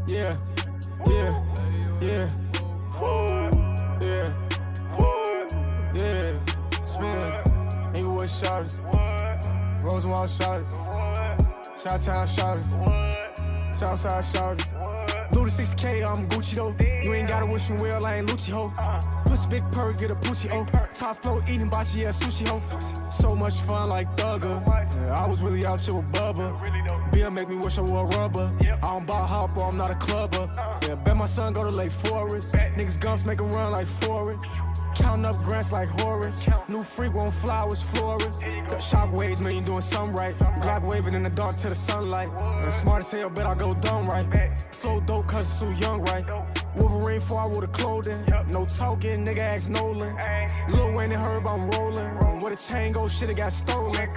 [SPEAKER 16] Yeah, yeah, yeah, yeah, spin, Inglewood shouters, Rosenwald shouters, Chi-Town shouters, Southside shouters. Blue to 6K, I'm Gucci though. You ain't gotta wish me well, I ain't Lucci ho. Pussy big purr, get a poochie ho. Top floor eating bachi, yeah, sushi ho. So much fun like Thugger. Yeah, I was really out here with Bubba. Beer make me wish I wore rubber. I don't buy hopper, I'm not a clubber. Yeah, bet my son go to Lake Forest. Niggas gumps make him run like Forrest. Counting up grants like Horace. New freak won't flowers, florist. Shockwaves, man, you doing something right. Black waving in the dark to the sunlight. Smart as hell, bet I go dumb right. Flow dope cause it's too young, right? Wolverine for with the clothing. No talking, nigga ask Nolan. Lil Wayne and Herb, I'm rolling. Where the chain go, shit, it got stolen.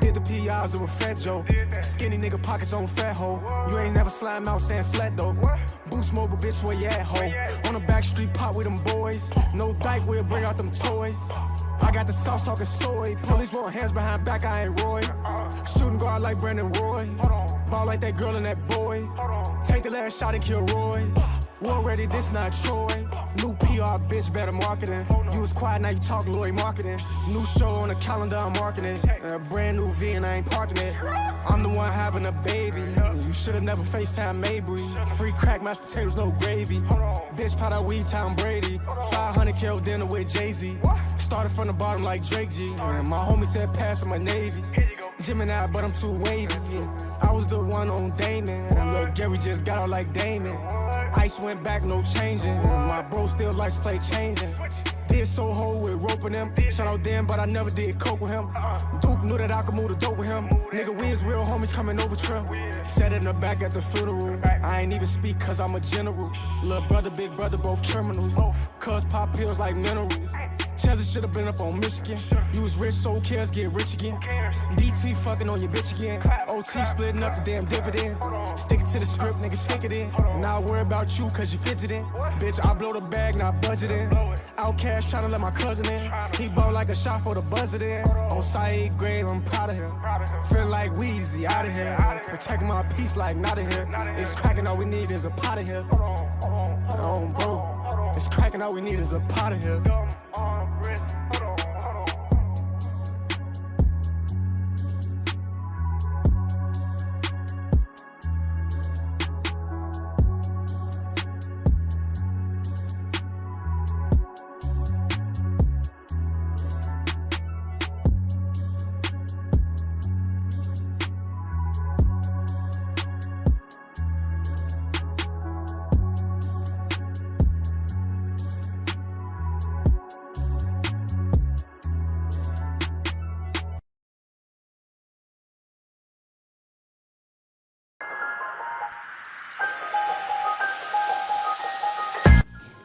[SPEAKER 16] Did the PIs of a fat Joe. Skinny nigga pockets on fat hoe. You ain't never slime out saying slat though. Boost mobile, bitch, where you at, ho? On the back street, pop with them boys. No dyke, we'll bring out them toys. I got the sauce talking soy. Police want hands behind back, I ain't Roy. Shooting guard like Brandon Roy. Ball like that girl and that boy. Take the last shot and kill Roy. War ready, this not Troy. New PR, bitch, better marketing. You was quiet, now you talk Lloyd marketing. New show on the calendar, I'm marketing. A brand new V and I ain't parking it. I'm the one having a baby. You should've never FaceTime Mabry. Free crack, mashed potatoes, no gravy. Bitch, pot out weed, Tom Brady. 500 kill dinner with Jay-Z. Started from the bottom like Drake G. My homie said pass in my Navy. Gemini, but I'm too wavy. I was the one on Damon. Look, Gary just got out like Damon. Ice went back, no changing. My bro still likes play changing. Did so whole with roping him. Shout out them, but I never did coke with him. Duke knew that I could move the dope with him. Nigga, we is real homies coming over trip. Sat in the back at the funeral. I ain't even speak cause I'm a general. Little brother, big brother, both criminals. Cuz pop pills like minerals. Chelsea should've been up on Michigan. You was rich, so cares get rich again. DT fucking on your bitch again. OT splitting up the damn dividends. Stick it to the script, nigga, stick it in. Now I worry about you cause you fidgeting. Bitch, I blow the bag, not budgeting. Outcast tryna let my cousin in. He bought like a shot for the buzzer in. On side grade, I'm proud of him. Feel like Weezy, out of here. Protecting my peace like not in here. It's cracking, all we need is a pot of here. Oh, bro. It's cracking, all we need is a pot of here.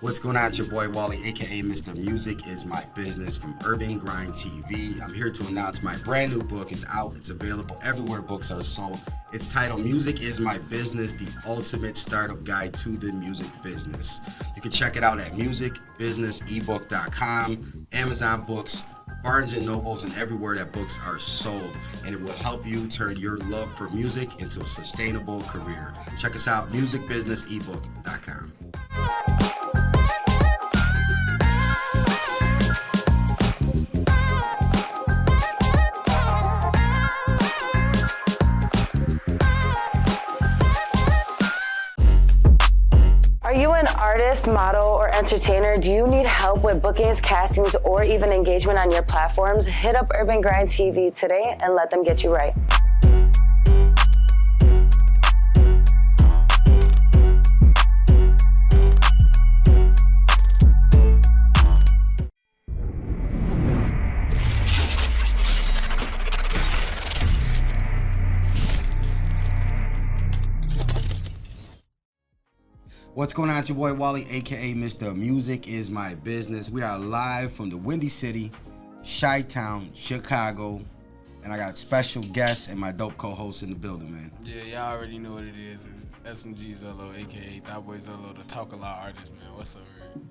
[SPEAKER 10] What's going on? It's your boy Wally, aka Mr. Music Is My Business from UrbanGrindTV. I'm here to announce my brand new book is out. It's available everywhere books are sold. It's titled Music Is My Business, the ultimate startup guide to the music business. You can check it out at musicbusinessebook.com, Amazon Books, Barnes & Nobles, and everywhere that books are sold. And it will help you turn your love for music into a sustainable career. Check us out, musicbusinessebook.com.
[SPEAKER 15] Are you an artist, model, or entertainer? Do you need help with bookings, castings, or even engagement on your platforms? Hit up UrbanGrindTV today and let them get you right.
[SPEAKER 10] What's going on? It's your boy Wally, aka Mr. Music Is My Business. We are live from the Windy City, Chi-Town, Chicago. And I got special guests and my dope co-host in the building, man.
[SPEAKER 17] Yeah, y'all already know what it is. It's SMG Zello, aka That Boy Zello, the Talk A Lot artist, man. What's up, man?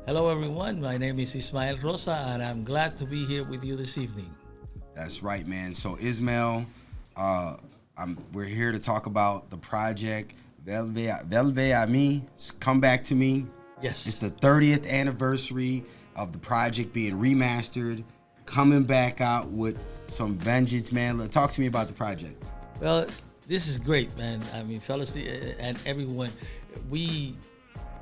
[SPEAKER 7] Hello, everyone. My name is Ismael Rosa, and I'm glad to be here with you this evening.
[SPEAKER 10] That's right, man. So Ismael, we're here to talk about the project Vuelve a mí, Come Back to Me.
[SPEAKER 7] Yes.
[SPEAKER 10] It's the 30th anniversary of the project being remastered, coming back out with some vengeance, man. Talk to me about the project.
[SPEAKER 7] Well, this is great, man. I mean, fellas and everyone, we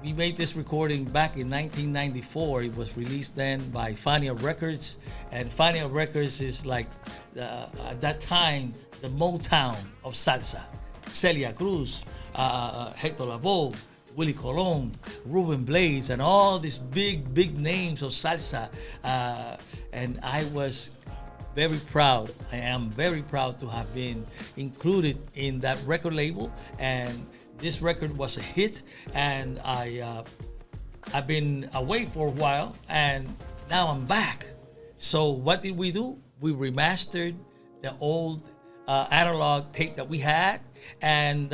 [SPEAKER 7] made this recording back in 1994. It was released then by FANIA Records, and FANIA Records is like, at that time, the Motown of salsa. Celia Cruz, Hector Lavoe, Willie Colon, Ruben Blades, and all these big names of salsa. And I was very proud. I am very proud to have been included in that record label. And this record was a hit. And I've been away for a while, and now I'm back. So what did we do? We remastered the old analog tape that we had, and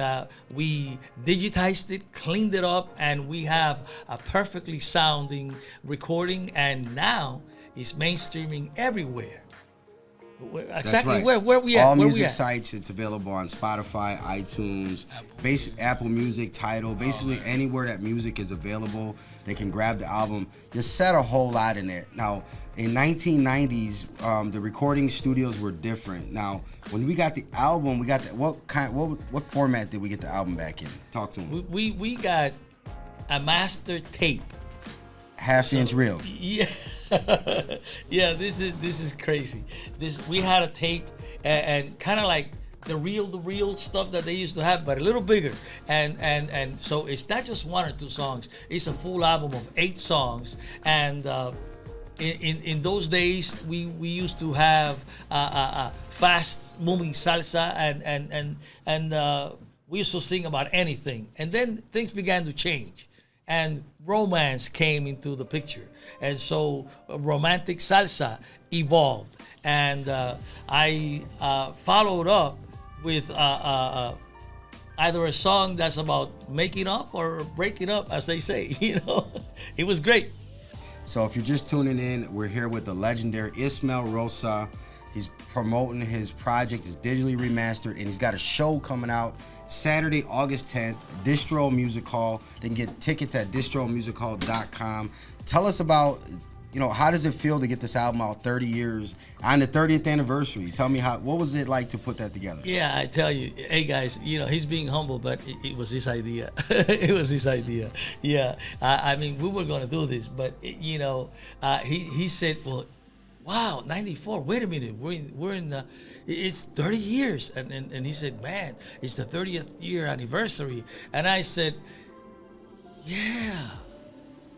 [SPEAKER 7] we digitized it, cleaned it up, and we have a perfectly sounding recording, and now it's mainstreaming everywhere. Exactly.
[SPEAKER 10] Right.
[SPEAKER 7] Where we at?
[SPEAKER 10] All
[SPEAKER 7] where
[SPEAKER 10] music
[SPEAKER 7] we at?
[SPEAKER 10] sites. It's available on Spotify, iTunes, Apple Music, Tidal. Basically anywhere that music is available, they can grab the album. You said a whole lot in there. Now, in 1990s, the recording studios were different. Now, when we got the album, we got the, what format did we get the album back in? Talk to me.
[SPEAKER 7] We got a master tape.
[SPEAKER 10] Half-inch reel.
[SPEAKER 7] Yeah. Yeah, this is crazy. We had a tape and kind of like the real stuff that they used to have, but a little bigger. And so it's not just one or two songs. It's a full album of 8 songs. And in those days, we used to have fast moving salsa and we used to sing about anything. And then things began to change, and romance came into the picture. And so romantic salsa evolved. And I followed up with either a song that's about making up or breaking up, as they say. You know, it was great.
[SPEAKER 10] So if you're just tuning in, we're here with the legendary Ismael Rosa. He's promoting his project. It's digitally remastered, and he's got a show coming out Saturday, August 10th, Distro Music Hall. They can get tickets at distromusichall.com. Tell us about, how does it feel to get this album out 30 years on the 30th anniversary? Tell me what was it like to put that together?
[SPEAKER 7] Yeah, I tell you, hey guys, he's being humble, but it was his idea. It was his idea. Yeah, I mean, we were going to do this, but he said, well, wow, 94, wait a minute, we're in the, it's 30 years. And he said, man, it's the 30th year anniversary. And I said, yeah,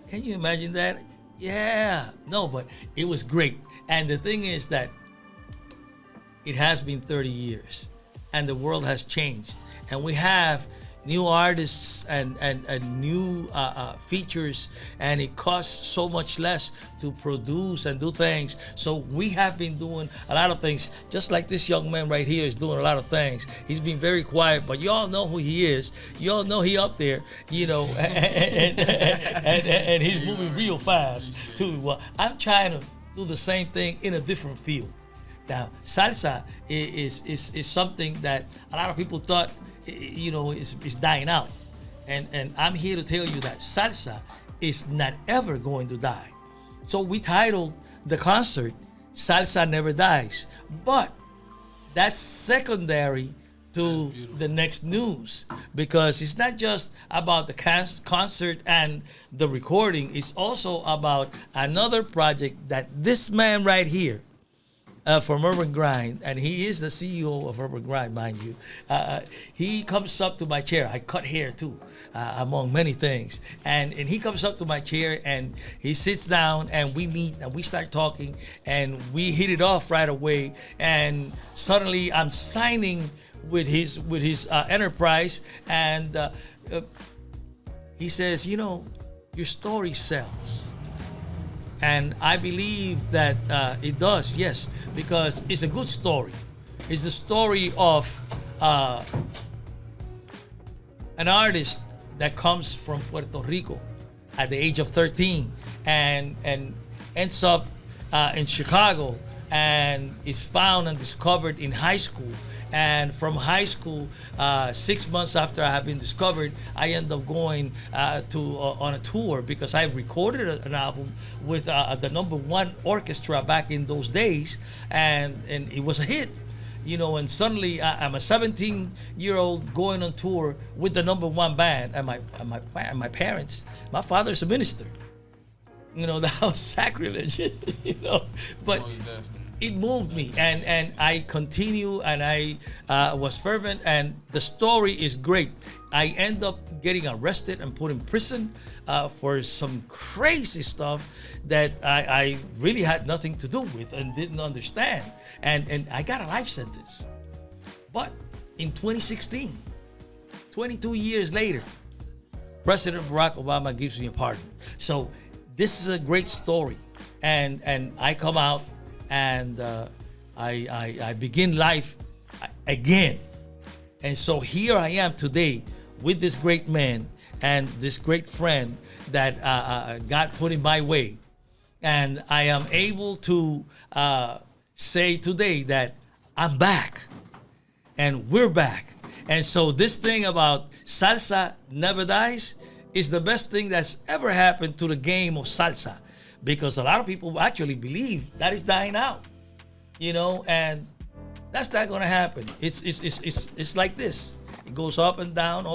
[SPEAKER 7] can you imagine that? Yeah, no, but it was great. And the thing is that it has been 30 years and the world has changed. And we have new artists and new features, and it costs so much less to produce and do things. So we have been doing a lot of things, just like this young man right here is doing a lot of things. He's been very quiet, but you all know who he is. You all know he up there, and he's moving real fast too. Well, I'm trying to do the same thing in a different field. Now, salsa is something that a lot of people thought is dying out, and I'm here to tell you that salsa is not ever going to die. So we titled the concert "Salsa Never Dies," but that's secondary to the next news, because it's not just about the concert and the recording. It's also about another project that this man right here, from Urban Grind, and he is the CEO of Urban Grind, mind you. He comes up to my chair. I cut hair too, among many things. And he comes up to my chair and he sits down and we meet and we start talking and we hit it off right away. And suddenly I'm signing with his enterprise, and he says, you know, your story sells. And I believe that it does, yes, because it's a good story. It's the story of an artist that comes from Puerto Rico at the age of 13 and ends up in Chicago and is found and discovered in high school. And from high school, 6 months after I have been discovered, I end up going on a tour because I recorded an album with the #1 orchestra back in those days, and it was a hit. You know, and suddenly I'm a 17-year-old going on tour with the #1 band, and my parents. My father's a minister. You know, that was sacrilege. You know, but it moved me, and I continue, and I was fervent, and the story is great. I end up getting arrested and put in prison for some crazy stuff that I really had nothing to do with and didn't understand, and I got a life sentence. But in 2016, 22 years later, President Barack Obama gives me a pardon. So this is a great story, and I come out, and I begin life again. And so here I am today with this great man and this great friend that God put in my way. And I am able to say today that I'm back and we're back. And so this thing about salsa never dies is the best thing that's ever happened to the game of salsa. Because a lot of people actually believe that is dying out, you know, and that's not going to happen. It's like this. It goes up and down,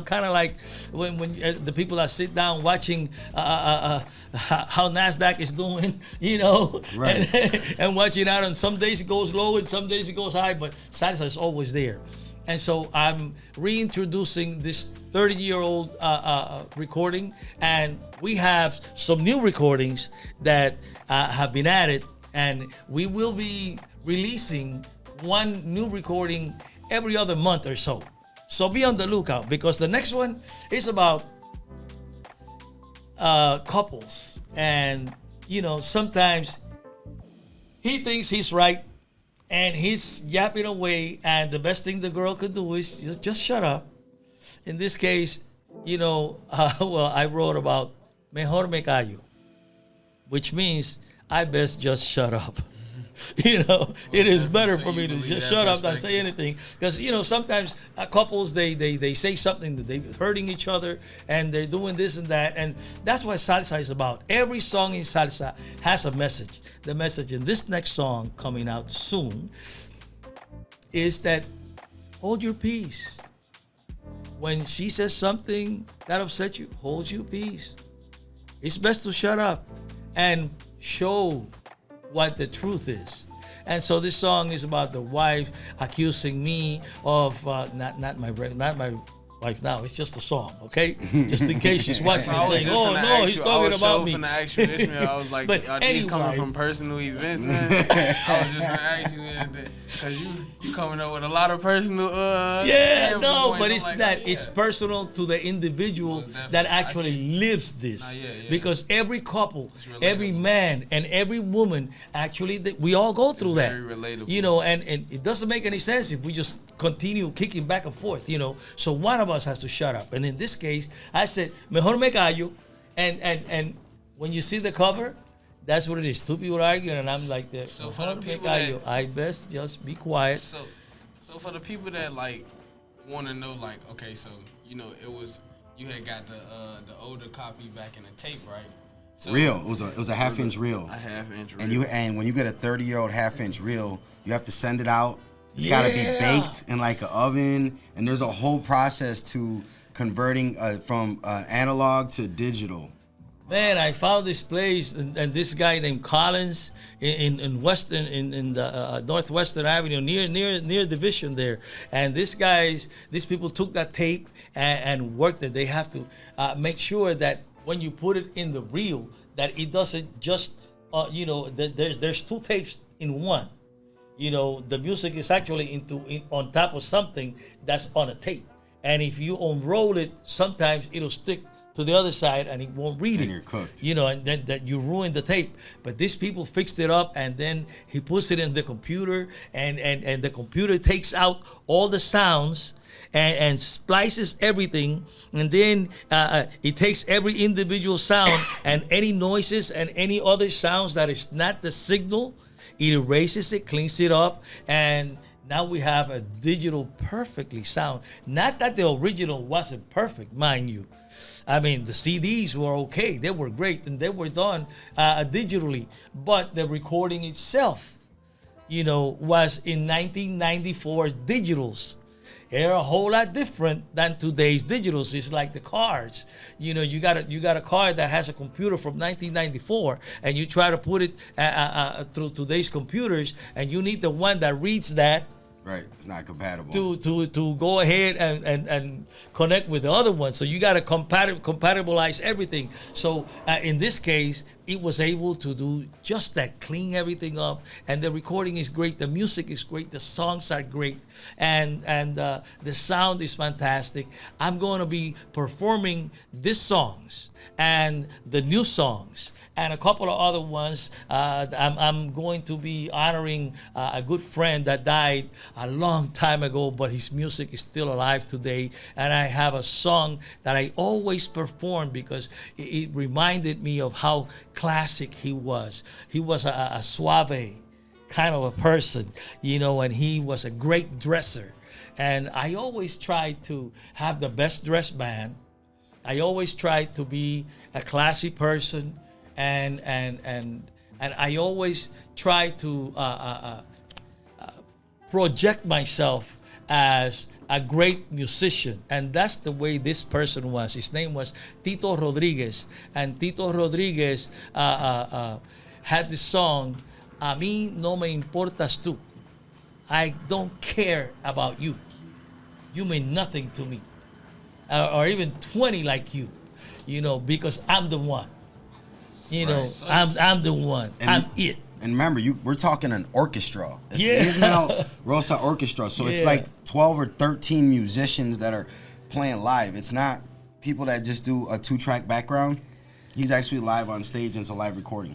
[SPEAKER 7] kind of like when the people that sit down watching how NASDAQ is doing, you know,
[SPEAKER 10] Right.
[SPEAKER 7] and watching out. And some days it goes low and some days it goes high, but salsa is always there. And so I'm reintroducing this 30-year-old recording, and we have some new recordings that have been added, and we will be releasing one new recording every other month or so. So be on the lookout, because the next one is about couples, and you know, sometimes he thinks he's right and he's yapping away, and the best thing the girl could do is just shut up. In this case, you know, well, I wrote about mejor me callo, which means I best just shut up. You know, it is better for me to just shut up, not say anything, because you know, sometimes couples they say something that they're hurting each other and they're doing this and that, and that's what salsa is about. Every song in salsa has a message. The message in this next song coming out soon is that hold your peace. When she says something that upsets you, hold your peace. It's best to shut up and show what the truth is. And so this song is about the wife accusing me of not my wife now. It's just a song, okay? Just in case she's watching and saying, "Oh no, he's talking about me."
[SPEAKER 17] I was just gonna ask you, I was like,
[SPEAKER 7] but
[SPEAKER 17] are
[SPEAKER 7] anyway,
[SPEAKER 17] these coming from personal events, man? I was just gonna ask you, because you coming up with a lot of personal.
[SPEAKER 7] Yeah, no, but it's
[SPEAKER 17] like,
[SPEAKER 7] not.
[SPEAKER 17] oh, yeah.
[SPEAKER 7] It's personal to the individual that actually lives this. Because every couple, every man, and every woman actually, we all go through that.
[SPEAKER 17] Very relatable.
[SPEAKER 7] You know, and it doesn't make any sense if we just continue kicking back and forth. You know, so one of us has to shut up. And in this case, I said, "Mejor me callo," and when you see the cover, that's what it is. Two people arguing, and I'm like,
[SPEAKER 17] So for the people
[SPEAKER 7] I best just be quiet.
[SPEAKER 17] So for the people that like want to know, like, okay, so you know, you had got the older copy back in the tape, right? So
[SPEAKER 10] Reel. It was a half-inch reel.
[SPEAKER 17] A half-inch reel.
[SPEAKER 10] And when you get a 30-year-old half-inch reel, you have to send it out. It's got to be baked in like an oven, and there's a whole process to converting from analog to digital.
[SPEAKER 7] Man, I found this place and this guy named Collins in Western in the Northwestern Avenue near Division there, and these people took that tape and worked it. They have to make sure that when you put it in the reel, that it doesn't just you know, there's two tapes in one. You know, the music is actually on top of something that's on a tape, and if you unroll it, sometimes it'll stick to the other side and it won't read it.
[SPEAKER 10] You're cooked.
[SPEAKER 7] You know, and then that you ruin the tape. But these people fixed it up, and then he puts it in the computer, and the computer takes out all the sounds and splices everything, and then it takes every individual sound and any noises and any other sounds that is not the signal, it erases it, cleans it up, and now we have a digital perfectly sound. Not that the original wasn't perfect, mind you. I mean, the CDs were okay. They were great, and they were done digitally. But the recording itself, you know, was in 1994's digitals. They're a whole lot different than today's digitals. It's like the cars. You know, you got a car that has a computer from 1994, and you try to put it through today's computers, and you need the one that reads that.
[SPEAKER 10] Right, it's not compatible.
[SPEAKER 7] To go ahead and connect with the other one. So you got to compatibilize everything. So in this case, it was able to do just that, clean everything up, and the recording is great, the music is great, the songs are great, and the sound is fantastic. I'm going to be performing these songs and the new songs and a couple of other ones. I'm going to be honoring a good friend that died a long time ago, but his music is still alive today. And I have a song that I always perform because it reminded me of how classic he was. He was a suave kind of a person, you know, and he was a great dresser. And I always tried to have the best dressed band. I always tried to be a classy person, and I always try to project myself as a great musician, and that's the way this person was. His name was Tito Rodriguez, and Tito Rodriguez had this song, "A mí no me importas tú." I don't care about you. You mean nothing to me, or even 20 like you, you know, because I'm the one. You know, I'm the one. I'm it.
[SPEAKER 10] And remember, we're talking an orchestra. It's
[SPEAKER 7] Yeah.
[SPEAKER 10] Ismael Rosa Orchestra. So it's like 12 or 13 musicians that are playing live. It's not people that just do a 2-track background. He's actually live on stage, and it's a live recording.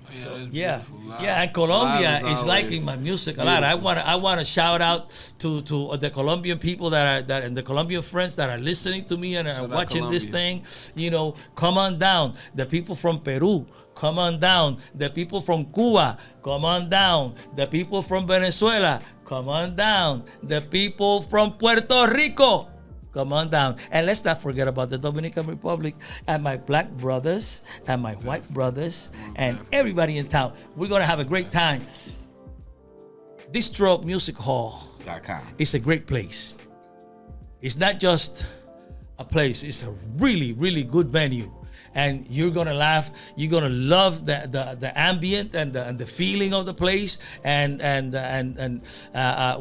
[SPEAKER 7] Yeah, and Colombia is liking my music a lot. I want to shout out to the Colombian people and the Colombian friends that are listening to me and are watching this thing. You know, come on down. The people from Peru, come on down. The people from Cuba, come on down. The people from Venezuela, come on down. The people from Puerto Rico, come on down. And let's not forget about the Dominican Republic and my black brothers and my white brothers and everybody in town. We're going to have a great time. Distro Music Hall.com. It's a great place. It's not just a place. It's a really, really good venue. And you're gonna laugh. You're gonna love the ambient and the feeling of the place. And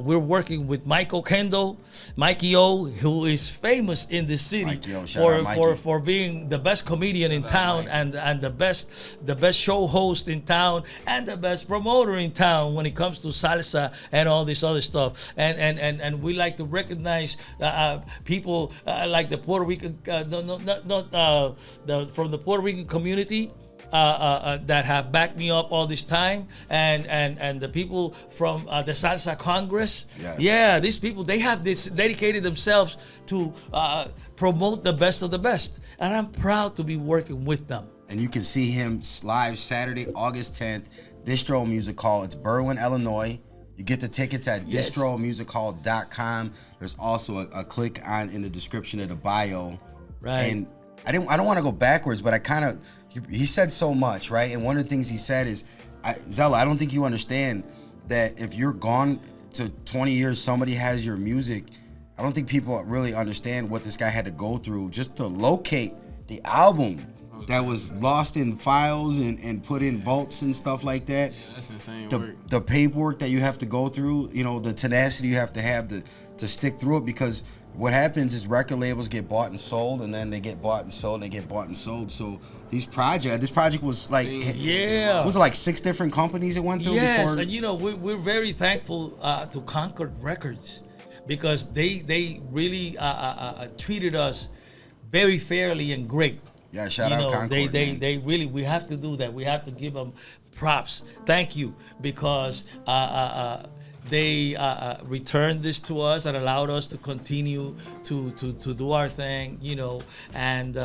[SPEAKER 7] we're working with Mikey O, who is famous in the city for being the best comedian in town and the best show host in town and the best promoter in town when it comes to salsa and all this other stuff. And we like to recognize people like the Puerto Rican, from the Puerto Rican community that have backed me up all this time, and the people from the Salsa Congress. Yes. Yeah, these people, they have dedicated themselves to promote the best of the best, and I'm proud to be working with them.
[SPEAKER 10] And you can see him live Saturday, August 10th, Distro Music Hall. It's Berwyn, Illinois. You get the tickets at distromusichall.com. There's also a click on in the description of the bio.
[SPEAKER 7] Right.
[SPEAKER 10] And I don't want to go backwards, but he said so much, right? And one of the things he said is, Zella, I don't think you understand that if you're gone to 20 years, somebody has your music. I don't think people really understand what this guy had to go through just to locate the album that was lost in files and put in vaults and stuff like that.
[SPEAKER 17] Yeah, that's insane
[SPEAKER 10] work. The paperwork that you have to go through, you know, the tenacity you have to stick through it, because what happens is record labels get bought and sold, and then they get bought and sold, and they get bought and sold. So this project was like, was it like 6 different companies it went through?
[SPEAKER 7] Yes, and you know, we're very thankful to Concord Records, because they really treated us very fairly and great.
[SPEAKER 10] Yeah, shout out Concord.
[SPEAKER 7] They really, we have to do that. We have to give them props. Thank you, because they returned this to us and allowed us to continue to do our thing, you know, and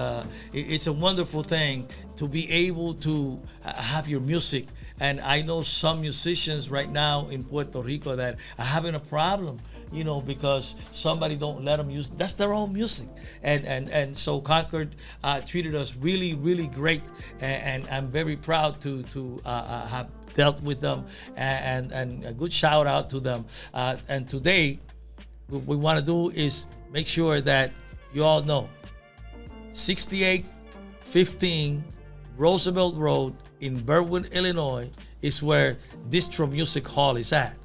[SPEAKER 7] it's a wonderful thing to be able to have your music. And I know some musicians right now in Puerto Rico that are having a problem, you know, because somebody don't let them use, that's their own music. And so Concord treated us really, really great. And I'm very proud to have dealt with them, and a good shout out to them. And today, what we want to do is make sure that you all know 6815 Roosevelt Road in Berwyn, Illinois is where Distro Music Hall is at.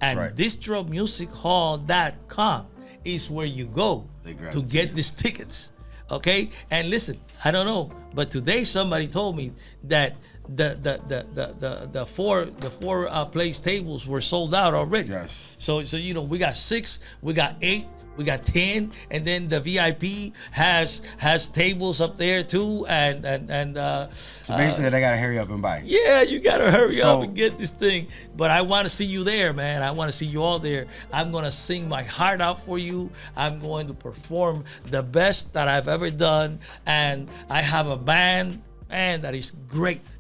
[SPEAKER 7] And DistroMusicHall.com is where you go to get these tickets. Okay? And listen, I don't know, but today somebody told me that the four place tables were sold out already.
[SPEAKER 10] Yes.
[SPEAKER 7] So you know, we got 6, we got 8, we got 10, and then the VIP has tables up there too, and
[SPEAKER 10] so basically they gotta hurry up and buy.
[SPEAKER 7] Yeah, you gotta hurry up and get this thing. But I want to see you there, man. I want to see you all there. I'm gonna sing my heart out for you. I'm going to perform the best that I've ever done, and I have a band, man, that is great.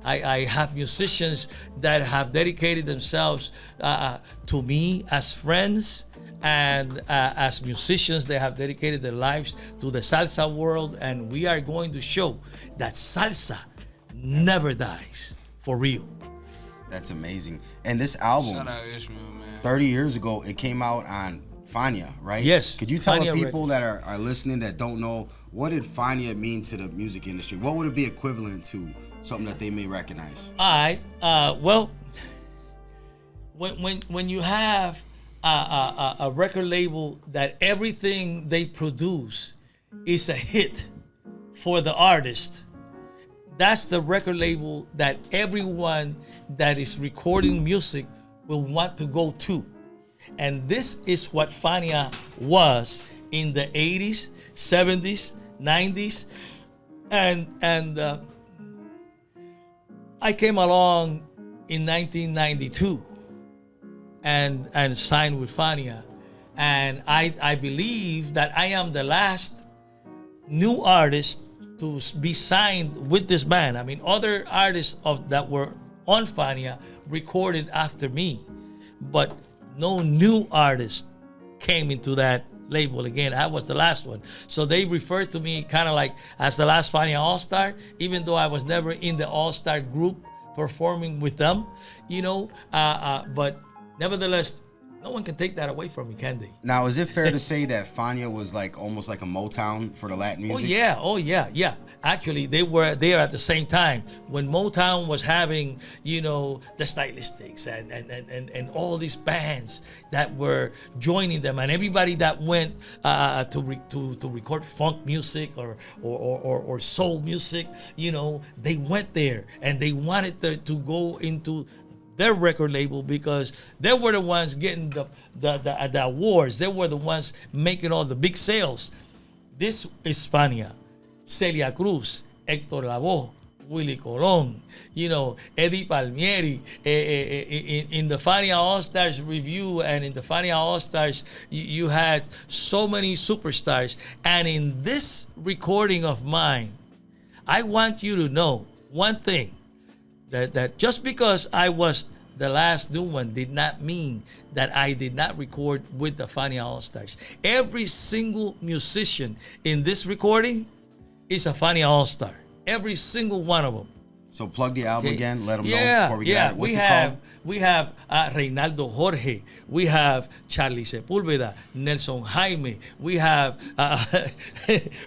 [SPEAKER 7] I have musicians that have dedicated themselves to me as friends, and as musicians, they have dedicated their lives to the salsa world, and we are going to show that salsa never dies, for real.
[SPEAKER 10] That's amazing. And this album,
[SPEAKER 17] Shout out Ismael, man.
[SPEAKER 10] 30 years ago, it came out on FANIA, right?
[SPEAKER 7] Yes.
[SPEAKER 10] Could you tell
[SPEAKER 7] FANIA
[SPEAKER 10] the people
[SPEAKER 7] Records.
[SPEAKER 10] that are listening that don't know, what did FANIA mean to the music industry? What would it be equivalent to, something that they may recognize?
[SPEAKER 7] All right. Well, when you have a record label that everything they produce is a hit for the artist, that's the record label that everyone that is recording music will want to go to. And this is what FANIA was in the 80s, 70s, 90s. And I came along in 1992 and signed with FANIA. And I believe that I am the last new artist to be signed with this band. I mean, other artists that were on FANIA recorded after me, but no new artist came into that label again. I was the last one. So they referred to me kind of like as the last FANIA All-Star, even though I was never in the All-Star group performing with them, you know, but nevertheless, no one can take that away from me, can they?
[SPEAKER 10] Now, is it fair to say that FANIA was like almost like a Motown for the Latin music?
[SPEAKER 7] Oh yeah. Actually, they were there at the same time when Motown was having, you know, the Stylistics and all these bands that were joining them, and everybody that went to record funk music or soul music, you know, they went there and they wanted to go into their record label because they were the ones getting the awards. They were the ones making all the big sales. This is FANIA. Celia Cruz, Héctor Lavoe, Willie Colon, you know, Eddie Palmieri. In the FANIA All-Stars review and in the FANIA All-Stars, you had so many superstars. And in this recording of mine, I want you to know one thing. That just because I was the last new one did not mean that I did not record with the FANIA All-Stars. Every single musician in this recording is a FANIA All-Star. Every single one of them.
[SPEAKER 10] So plug the album again. Let them know before we get out. What's it called?
[SPEAKER 7] We have Reinaldo Jorge. We have Charlie Sepúlveda, Nelson Jaime. We have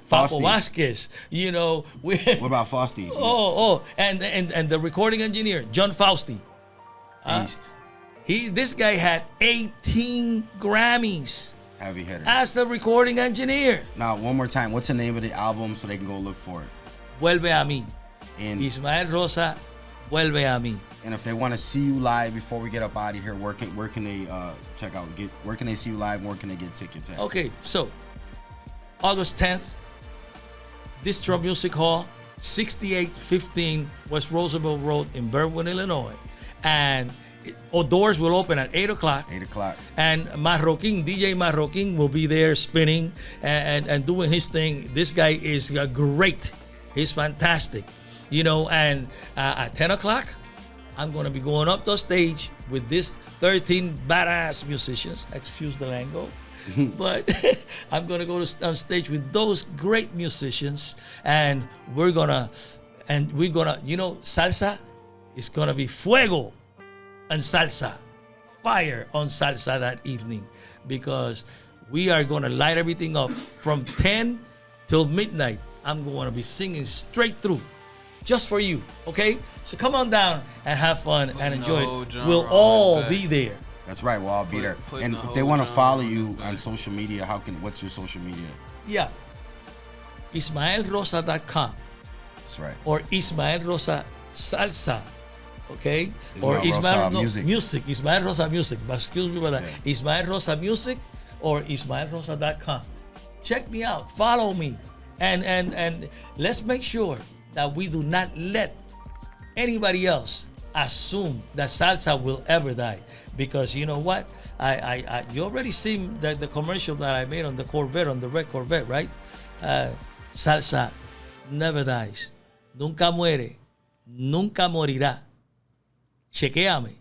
[SPEAKER 7] Papo Vasquez. You know.
[SPEAKER 10] What about Fausti?
[SPEAKER 7] And the recording engineer, John Fausti. This guy had 18 Grammys.
[SPEAKER 10] Heavy hitter.
[SPEAKER 7] As the recording engineer.
[SPEAKER 10] Now, one more time. What's the name of the album so they can go look for it?
[SPEAKER 7] Vuelve a mí.
[SPEAKER 10] And
[SPEAKER 7] Ismael Rosa, Vuelve a mí.
[SPEAKER 10] And if they want to see you live before we get up out of here, where can they check out? Where can they see you live? Where can they get tickets at?
[SPEAKER 7] Okay, so August 10th, Distro Music Hall, 6815 West Roosevelt Road in Berwyn, Illinois. And doors will open at 8 o'clock.
[SPEAKER 10] 8 o'clock.
[SPEAKER 7] And Marroquin, DJ Marroquin will be there spinning and doing his thing. This guy is great. He's fantastic. You know, and at 10 o'clock, I'm going to be going up the stage with this 13 badass musicians. Excuse the lingo. But I'm going to go on stage with those great musicians. And we're going to, you know, salsa is going to be fuego and salsa. Fire on salsa that evening. Because we are going to light everything up from 10 till midnight. I'm going to be singing straight through. Just for you, okay? So come on down and have fun and enjoy it. We'll all be there.
[SPEAKER 10] That's right, we'll all be there. And if they want to follow you on social media, what's your social media?
[SPEAKER 7] Yeah. IsmaelRosa.com.
[SPEAKER 10] That's right.
[SPEAKER 7] Or Ismael Rosa Salsa. Okay?
[SPEAKER 10] Ismael
[SPEAKER 7] or Ismael
[SPEAKER 10] Rosa Music.
[SPEAKER 7] Ismael Rosa Music. But excuse me for that. Yeah. Ismael Rosa Music or IsmaelRosa.com. Check me out. Follow me. And let's make sure that we do not let anybody else assume that salsa will ever die. Because you know what? You already seen the commercial that I made on the Corvette, on the red Corvette, right? Salsa never dies. Nunca muere. Nunca morirá. Chequeame.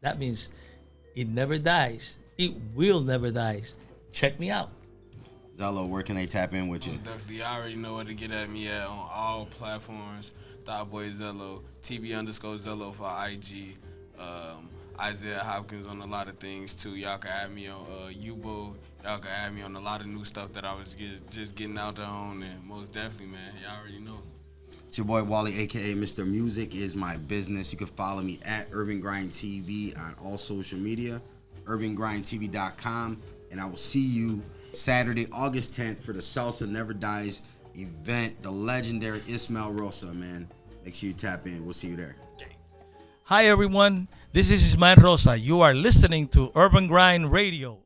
[SPEAKER 7] That means it never dies. It will never die. Check me out.
[SPEAKER 10] Zello, where can they tap in with you?
[SPEAKER 17] Definitely, I already know where to get at me at on all platforms. Thought Boy Zello, TB_Zello for IG. Isaiah Hopkins on a lot of things too. Y'all can add me on Yubo. Y'all can add me on a lot of new stuff that I was just getting out there on. And most definitely, man, y'all already know.
[SPEAKER 10] It's your boy Wally, aka Mr. Music is my business. You can follow me at UrbanGrindTV on all social media, UrbanGrindTV.com, and I will see you Saturday, August 10th for the Salsa Never Dies event. The legendary Ismael Rosa, man. Make sure you tap in. We'll see you there.
[SPEAKER 7] Hi, everyone. This is Ismael Rosa. You are listening to Urban Grind Radio.